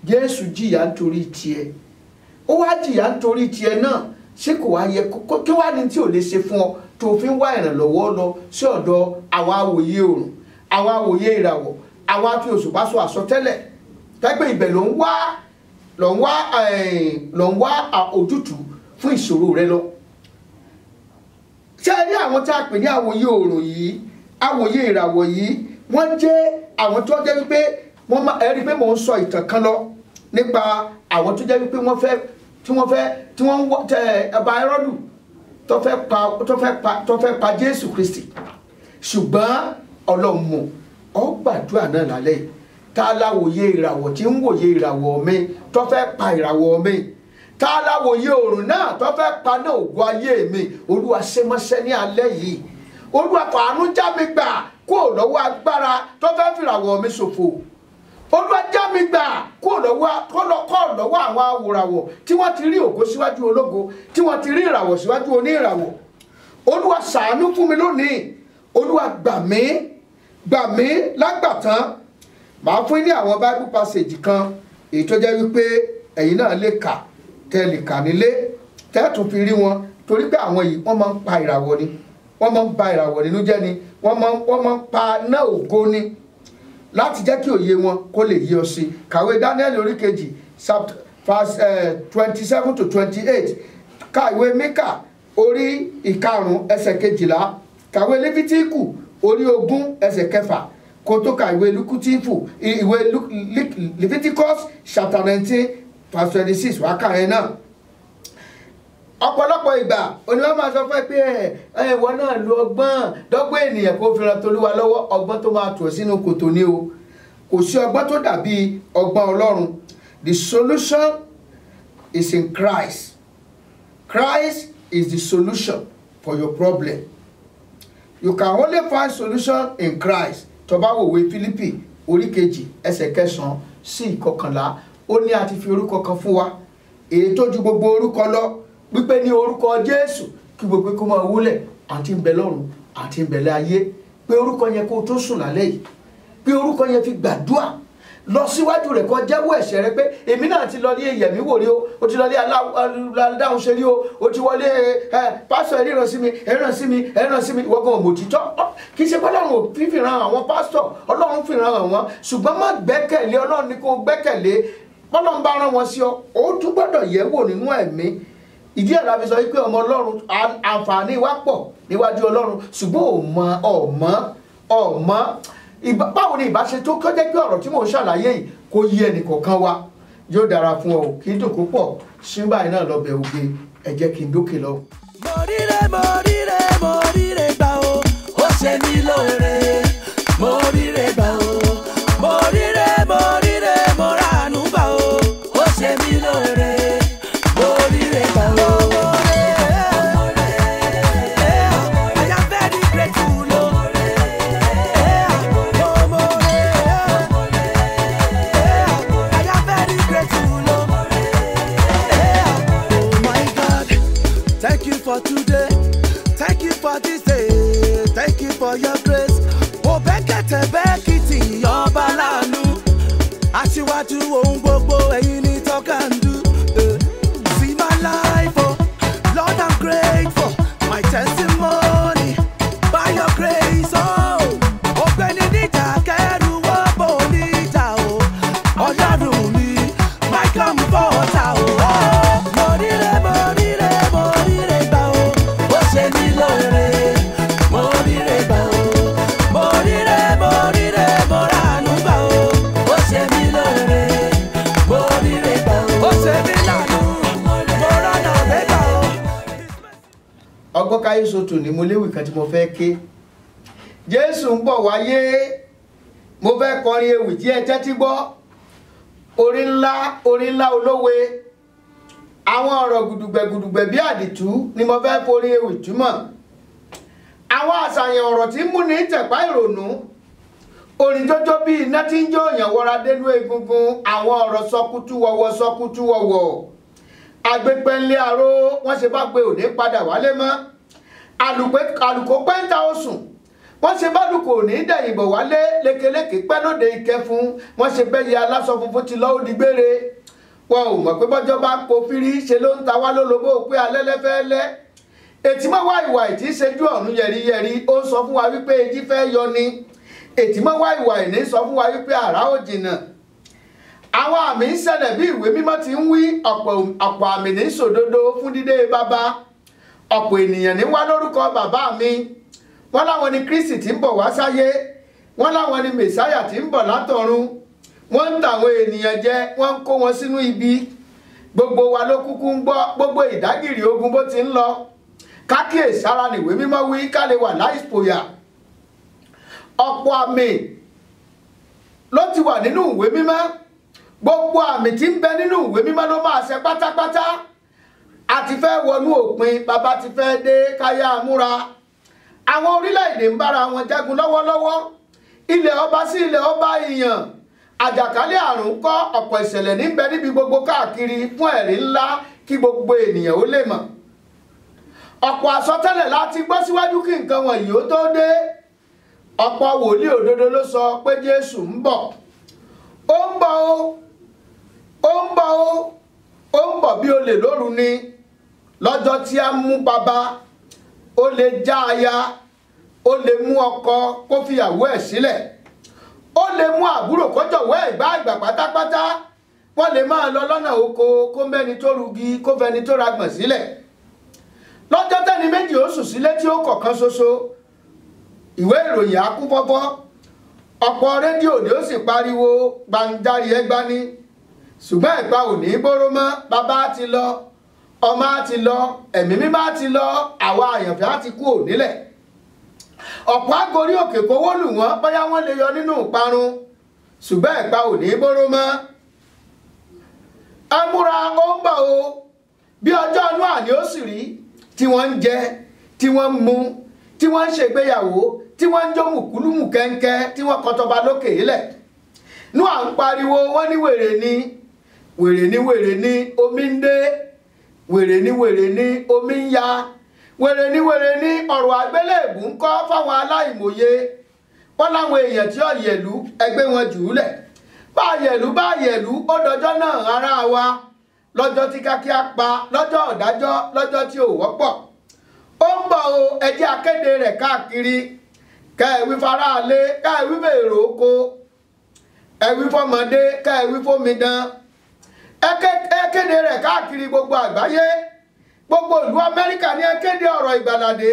Jésù jìyà nítorí tiẹ̀, ó wá jìyà nítorí tiẹ̀ náà. Ṣé kò wá yẹ kí wá ní tí ò lè ṣe fún ọ tó fi ń wá ìrànlọ́wọ́ lọ sí ọ̀dọ̀ àwọn awòye òrùn, àwọn awòye ìràwọ̀, àwọn afi òṣùpá sọ àsọtẹ́lẹ̀, tẹ́gbẹ́ ibẹ̀ ló ń wá ojútùú fún ìṣòro rẹ lọ. Ṣé ẹ rí àwọn tí a pè ní awòye òrùn yìí, awòye ìràwọ̀ yìí, wọ́n jẹ́ àwọn tó jẹ́ wípé ẹ rí pé mò ń sọ ìtàn kan lọ nípa àwọn tó jẹ́ wípé tí wọ́n tẹ ọba Hẹ́rọ́dù tó fẹ́ pa Jésù Kristi. Ṣùgbọ́n Ọlọ́run mọ̀, ó gbàdúrà náà lálẹ́ yìí. Ta láwòye ìràwọ̀ tí ń wòye ìràwọ̀ mi tó fẹ́ pa ìràwọ̀ mi? Ta láwòye òrùn náà tó fẹ́ pa náà ògo ayé mi? Olúwa ṣe mọ́ṣẹ́ ní alẹ́ yìí. Olúwa fàánú já mi gbà kúrò lọ́wọ́ agbára tó fẹ́ fìràwọ̀ mi ṣòfò. Olúwa já mi gbà kúrò lọ́wọ́ àwọn awòràwọ̀ tí wọ́n ti rí ògo síwájú ológo, tí wọ́n ti rí ìràwọ̀ síwájú oníràwọ̀. Olúwa ṣàánú fún mi lónìí. Olúwa gbà mí lágbàtán. Màá fún ní àwọn Bible passage kan èyí tó jẹ́ wípé ẹ̀yin náà lè kà, tẹ́ lè kà nílé, tẹ́ tún fi rí wọn, torí pé àwọn yìí wọ́n máa ń pa ìràwọ̀ ni, wọ́n máa ń ba ìràwọ̀ nínú jẹ́ ni, wọ́n máa ń pa náà ògo ni, láti jẹ́ kí òye wọn kó lè yé ọ sí. Kàwé Daniel orí kejì verse 27 to 28, ka ìwé Míkà orí ìkarùn ẹsẹ̀ 12, kàwé Léfítíkù orí 20 ẹsẹ̀ 6, kó tó ka ìwé Lúkútífù, ìwé Leviticus chapter 19 verse 26 wá kà yẹn náà. ọ̀pọ̀lọpọ̀ ìgbà oníwà máa sọ fún ẹ pé ìwọ náà lo ọgbọ́n dọ́gbọ́n ènìyàn kó fi ran tolúwa lọ́wọ́, ọgbọ́n tó máa tù ọ́ sínú kòtò ni o. Kò sí ọgbọ́n tó dàbí ọgbọ́n Ọlọ́run. The solution is in Christ. Christ is the solution for your problem. You can only find solution in Christ. Tó bá wo ìwé Fílípì orí kejì ẹsẹ̀ 9 sí 11, ó ní a ti fi orúkọ kan fún wa, èyí tó ju gbogbo orúkọ lọ, wípé ní orúkọ Jésù kí gbogbo kó máa wólẹ̀, àti ń bẹ lọ́run àti ń bẹ láyé. Pé orúkọ yẹn kó tó sùn lálẹ́ yìí, pé orúkọ yẹn fi gbàdúrà lọ síwájú rẹ̀ kó jẹ́wọ́ ẹ̀ṣẹ̀ rẹ̀ pé èmi náà ti lọ ní ìyẹ̀mí wò rí o ti lọ ní aládáhùn ṣe rí o ti wọlé pásítọ̀ ẹ̀ríran sí mi ìwọ́gbọ̀n òmòtítọ́. Kì í ṣe pé Ọlọ́run fífi ran àwọn pásítọ̀, Ọlọ́run fi ran àwọn, ṣùgbọ́n má gbẹ́kẹ̀lé Ọlọ́run ní kó gbẹ́kẹ̀lé. Ọlọ́run bá rán wọn sí ọ, ó tún gbọ́dọ̀ yẹ̀ wò nínú ẹ̀mí. Ìdí ẹ̀ la fi sọ wípé ọmọ Ọlọ́run àǹfààní wa pọ̀ níwájú Ọlọ́run, ṣùgbọ́n ọ̀mọ́ báwo ni ìbáṣe tó kọjá pé ọ̀rọ̀ tí mò ń ṣàlàyé yìí kò yí ẹnìkọ̀ọ̀kan wa. Yóò dára fún ọ, kì í dùn púpọ̀ ṣínbà iná lọ́bẹ̀ ògbé, ẹ jẹ́ kí n dókè lọ. Mo ríre gbà o, ó ṣe mí lóore. Mo ríre gbà o, mo ríre mo ràánú gbà o, ó ṣe mí lóore. Mo ríre gbà o. For today, thank you for this day, thank you for your grace. Mo bẹ́kẹ̀tẹ̀ bẹ́kìtì ọba láàánú, aṣíwájú ohun gbogbo ẹ̀yin ni tọ́ka ń dú. See my life, oh Lord, I'm grateful, my testimony by your grace, oh. Ọ̀gbẹ́ni níjà kẹ́rù wọ́pọ̀ níjà o, Ọlọ́run mi, my comforter, oh. Mo ríre gbà o, ó ṣe mí lóore. Mo ríre gbà o, mo ríre mo ràánú gbà o, ó ṣe mí lóore. Mo ríre gbà o, ó ṣe mí lánú, mo rànà gbégbà o. Ọgbọ́n káyé sotò ni mo léwì kan tí mo fẹ́ ké. Jésù ń bọ̀ wáyé, mo fẹ́ kọrin ewì tí ẹ tẹ́tí gbọ́. Orin ńlá olówe, àwọn ọ̀rọ̀ gùdùgbẹ̀ bí àdìtú ni mo fẹ́ forí ewì túmọ̀. Àwọn àṣàyàn ọ̀rọ̀ tí ń mú ní tẹ̀pá ìrònú, orin jọjọ bí iná tí ń jó òyàn wọra dénú egungun, àwọn ọ̀rọ̀ sọkútú wọ̀wọ̀. Agbépẹ́ńlé aró wọ́n ṣe bá gbé òní padà wálé mọ́. Àlùkò pẹ́ńtà osùn wọ́n ṣe bá lùkò òní dẹ̀yìnbọ̀ wálé. Lékeléké pẹ́ lóde ìkẹfun wọ́n ṣe bẹ́yẹ aláṣọ funfun ti lọ́ọ́ digbére. Wọn ò mọ̀ pé bọ́jọ́ bá po fírí ṣe ló ń ta wá lólobó pé alẹ́lẹ́ fẹ́ lẹ́. Ètí mọ́ wá ìwà ìtí ṣejú ọ̀run yẹ̀riyẹ̀ri, ó sọ fún wa wípé etí fẹ́ yọ ni. Ètí mọ́ wá ìwà ìní sọ fún wa wípé àrá ò jìnnà. Àwọn àmì ń ṣẹlẹ̀ bí ìwé mímọ́ ti ń wí, ọ̀pọ̀ àmì ní sòdodo fún dídé bàbá. Ọ̀pọ̀ ènìyàn ní wá lórúkọ bàbá mi. Wọ́n láwọn ni Kristi tí ń bọ̀ wá sáyé. Wọ́n láwọn ni Mèsáyà tí ń bọ̀ látọ̀run. Wọ́n ń tàwọn ènìyàn jẹ, wọ́n ń kó wọn sínú ibi. Gbogbo wa ló kúkú ń gbọ́ gbogbo ìdágìrì ogun bó ti ń lọ. Kákíyèsára nìwé mímọ́ wí ká lè wà láìspòyà. Ọ̀pọ̀ àmì ló ti wà nínú ìwé mímọ́. Gbogbo àmì tí ń bẹ nínú ìwé mímọ́ ló máa ṣẹ pátápátá. A ti fẹ́ wọnú òpin, bàbá ti fẹ́ dé káyà múra. Àwọn orílẹ̀-èdè ń bára wọn jagun lọ́wọ́lọ́wọ́. Ilẹ̀ ọba sí ilẹ̀ ọba ìyàn. Àjàkálẹ̀ àrùn kọ́ ọ̀pọ̀ ìṣẹ̀lẹ̀ níbẹ̀ níbi gbogbo káàkiri fún ẹ̀rí ńlá kí gbogbo ènìyàn ó lè mọ̀. Ọ̀pọ̀ àsọtẹ́lẹ̀ láti gbọ́ síwájú kí nǹkan wọ̀nyí ó tó dé. Ọ̀pọ̀ wòlíì òdodo ló sọ pé Jésù ń bọ̀. Ó ń bọ̀ bí olè lóru ni. Lọ́jọ́ tí a mú bàbá, ó lè já aya, ó lè mú ọkọ kó fìyàwó ẹ̀ sílẹ̀. Ó lè mú àbúrò kó jọ̀wọ́ ẹ̀gbá àgbà pátápátá. Wọ́n lè máa lọ lọ́nà oko kó mẹ́ni tó rugi kó fẹni tó ragbọ̀n sílẹ̀. Lọ́jọ́ tẹ́ni méjì ó sùn sílé tí ó kọ̀kan ṣoṣo. Ìwé ìròyìn á kún fọ́fọ́. Ọ̀pọ̀ rédíò ni ó sì pariwo gbanjáre ẹgbani. Ṣùgbọ́n ẹ̀gbá ò ní bóró mọ́, bàbá ti lọ. ọmọ á ti lọ ẹ̀mí mímọ́ á ti lọ àwa àyànfẹ́ á ti kú ò nílẹ̀ ọ̀pọ̀ àgórí òkè kówó lù wọ́n bóyá wọ́n lè yọ nínú ìparun ṣùgbọ́n ẹ̀pa ò ní bóró mọ́ ẹ múra ó ń bọ̀ o bí ọjọ́ inú àní ó sì rí tí wọ́n ń jẹ tí wọ́n ń mu tí wọ́n ń ṣègbéyàwó tí wọ́n ń jó mùkúlùmù kẹ́ńkẹ́ tí wọ́n kọtọba lókè ilẹ̀ nú à ń pariwo wọ́n ní wèrè ni wèrè ni omi ń dé wèrè ni omi ń ya wèrè ni ọ̀rọ̀ àgbélébù ń kọ́ fáwọn aláìmọye wọ́n láwọn èèyàn tí ọ̀yẹ̀lú ẹgbẹ́ wọn jù ú lẹ̀ bá yẹ̀lú ó dọjọ́ náà ara wa lọ́jọ́ tí kíákíá pa lọ́jọ́ ọ̀dájọ́ lọ́jọ́ tí ò wọ́pọ̀ ó ń bọ̀ o ẹ jẹ́ akéde rẹ̀ káàkiri kẹ́ẹ̀wí faraálé kẹ́ẹ̀wí fèrò oko ẹ̀wí fọmọdé kẹ́ẹ̀wí fómidan ẹ kéde rẹ̀ káàkiri gbogbo àgbáyé gbogbo ìlú Amẹ́ríkà ní ẹ kéde ọ̀rọ̀ ìgbàlàdé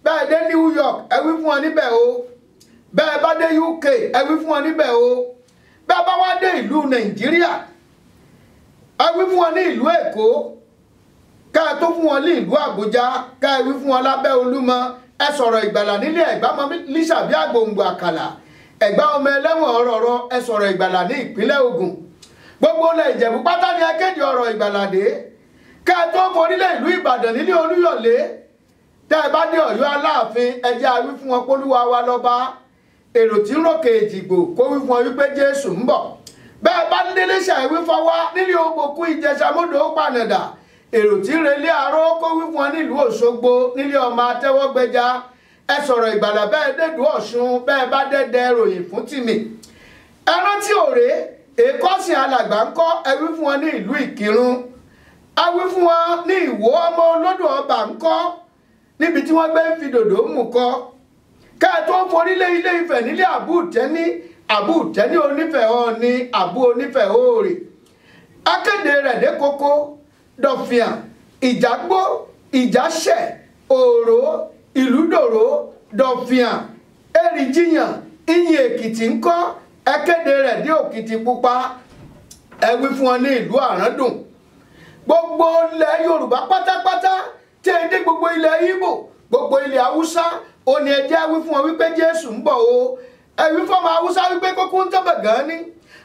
bẹ́ẹ̀ dé New York ẹ̀wí fún wọn níbẹ̀ o bẹ́ẹ̀ bá dé UK ẹ̀wí fún wọn níbẹ̀ o bẹ́ẹ̀ bá wá dé ìlú Nàìjíríà ẹ̀wí fún wọn ní ìlú Èkó ká tó fún wọn ní ìlú Àbújá ká ẹ̀wí fún wọn lábẹ́ Olúmọ ẹ sọ̀rọ̀ ìgbàlà nílé Ẹ̀gbá mọ́ lísàbí àgbòǹgbò àkàlà Ẹ̀gbá ọmọ ẹlẹ́wọ̀n ọ̀rọ̀rọ̀ ẹ sọ̀rọ̀ ìgbàlà ní ìpínlẹ̀ Ògùn gbogbo ilẹ̀ Ìjẹ̀bú pátá ni akéde ọ̀rọ̀ ìgbàlàdé ká tó forílẹ̀ ìlú Ìbàdàn nílé Olúyọ̀lé tẹ́ ẹ bá dé Ọ̀yọ́ Aláàfin ẹ jẹ́ a wí fún wọn pólúwa wa lọ́ba èrò tí ń ròkè Èjìgbò kó wí fún wọn wípé Jésù ń bọ̀ bẹ́ẹ̀ bá délé ṣàìwí fọwọ́ nílé Ògbòkú Ìjẹ̀ṣà mọ́dọ̀ ó pànàdà èrò tí ń relé Aró kó wí fún wọn nílùú Òṣogbo nílé ọmọ Atẹ́wọ́gbẹ́já ẹ sọ̀rọ̀ ìgbàlà bẹ́ẹ̀ dẹ́dùú Ọ̀ṣun bẹ́ẹ̀ bá dẹ́dẹ́ ròyìn fún tìmì ẹ rántí òré èkọ́sìn alàgbà ń kọ́ ẹ wí fún wọn ní ìlú Ìkírun ẹ wí fún wọn ní Ìwó ọmọ olódò ọba ń kọ́ níbi tí wọ́n gbé ń fi dòdò mú kọ́ ká ẹ tó forílẹ̀ Ilé Ifẹ̀ nílé Àbútẹ́ní onífẹ̀ Ọọ̀ni Àbú onífẹ̀ Òòrè akéde rẹ̀ dé Kókó Dọ̀fìàn Ìjàgbó Ìjàṣẹ̀ Òòró Ìlúdòró Dọ̀fìàn Èrìjìyàn Ìyìn Èkìtì ń kọ́ ẹkéde rẹ̀ dé Òkìtìpupa ẹ wí fún wọn ní ìlú Àràndùn gbogbo ilẹ̀ Yorùbá pátápátá tí ẹ dé gbogbo ilẹ̀ Ìgbò gbogbo ilẹ̀ Haúsá ó ní ẹ jẹ́ wí fún wọn wípé Jésù ń bọ̀ o ẹ wí fún ọmọ Haúsá wípé kókó ń tọ́bẹ̀ gan ni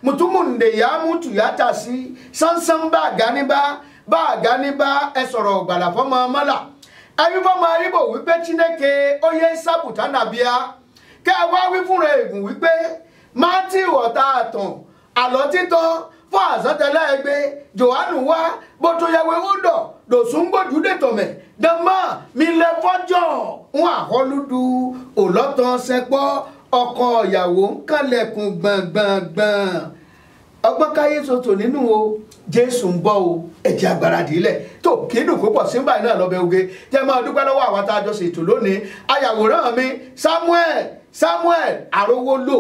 mutumunde ya mutu ya ta sí sánsán bá àgáníbá ẹ sọ̀rọ̀ ọ̀gbàlà fọmọ ọmọlà ẹ wí fọmọ Ìgbò wípé Chineke oyè sábùtà nàbíà kẹ ẹ wá wí fúnra ègùn wípé Mátíù ọ̀tá àtàn àlọ́ títọ́ fún àsántẹ́lẹ̀ ẹgbẹ́ Jòhánù wá bó tó yẹwé ó dọ̀ dòsún gbòjú dètòmẹ̀ dánmọ́ mi lẹ fọ́jọ́ ń àhọ́lúdu òlọ́tàn sẹ́pọ́ ọkọ ìyàwó ń kànlẹ̀kùn gbọ̀ngbọ̀ngbọ̀n ọgbọ́n káyé sọ̀tò nínú o Jésù ń bọ̀ o ẹ̀jẹ̀ agbáradì ilẹ̀ tó kí dùn kó pọ̀ sí báyìí náà lọ́bẹ̀ oge jẹ́ máa dúpẹ́ lọ́wọ́ àwọn tá a jọ ṣètò lónìí ayàwòrán mi Samuel Arówólò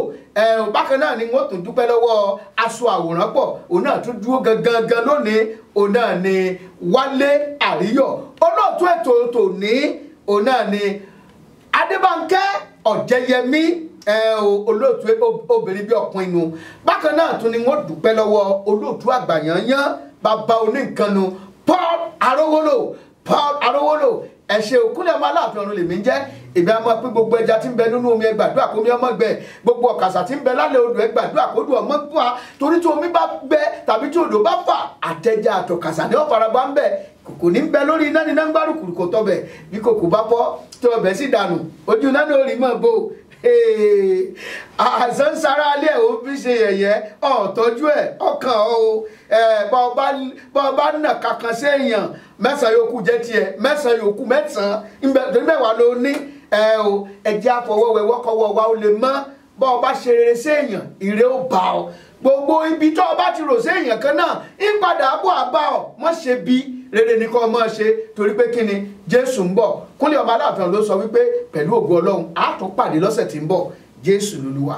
bákan náà ni wọ́n tún dúpẹ́ lọ́wọ́ aṣọ àwòrán pọ̀ òun náà tún dúró gangan lónìí òun náà ni Wálé Àríyọ̀ olóòtú ètò tòní òun náà ni Adébánkẹ́ Ọ̀jẹ̀yẹmí olóòtú obìnrin bí ọkùnrin nu bákan náà tún ni wọ́n dúpẹ́ lọ́wọ́ olóòtú àgbàyànyán bàbá onínkanu Paul Arówólò ẹ ṣé òkúlẹ̀ ọmọ Aláàfin ọ̀run lèmi ń jẹ́ ìbí àmọ́ pé gbogbo ẹja tí ń bẹ nínú omi ẹ gbàdúrà kó mi ọmọ gbẹ gbogbo ọ̀kàsà tí ń bẹ lálẹ́ odò ẹ gbàdúrà kó dùn ọmọ gbà torí tí omi bá gbẹ tàbí tí odò bá fà àtẹjà àtọ̀kàsà ní ọ̀farabá ń bẹ kòkò ní bẹ lórí iná ní náńgbàrú kò tọbẹ̀ bí kòkò bá fọ́ tí ọbẹ̀ sì dànù ojú náà lórí mọ̀ bò àṣán sára alẹ́ ò fi ṣe yẹ̀yẹ́ ọ̀tọ́jú ẹ̀ ọkàn o bọ́ bá nà kankan sí èèyàn mẹ́sàn-án yòókù jẹ́ tiẹ̀ mẹ́sàn-án yòókù mẹ́sàn-án mẹ́wàá ló ní o ẹ̀jẹ̀ àfọwọ́wẹ́wọ́ kọ́wọ́ wa ó lè mọ́ bọ́ ọ bá ṣe rere sí èèyàn ire ó bá ọ gbogbo ibi tó o bá ti rò sí èèyàn kan náà ìpadà àbọ̀ àbá ọ mọ́ ṣe bí rere ní kọ́ mọ́ ṣe torí pé kí ni Jésù ń bọ̀ Kúnlé ọmọ Aláàfin ló sọ wípé pẹ̀lú ògo Ọlọ́run á tún pàdé lọ́sẹ̀ tí ń bọ̀ Jésù lolúwa.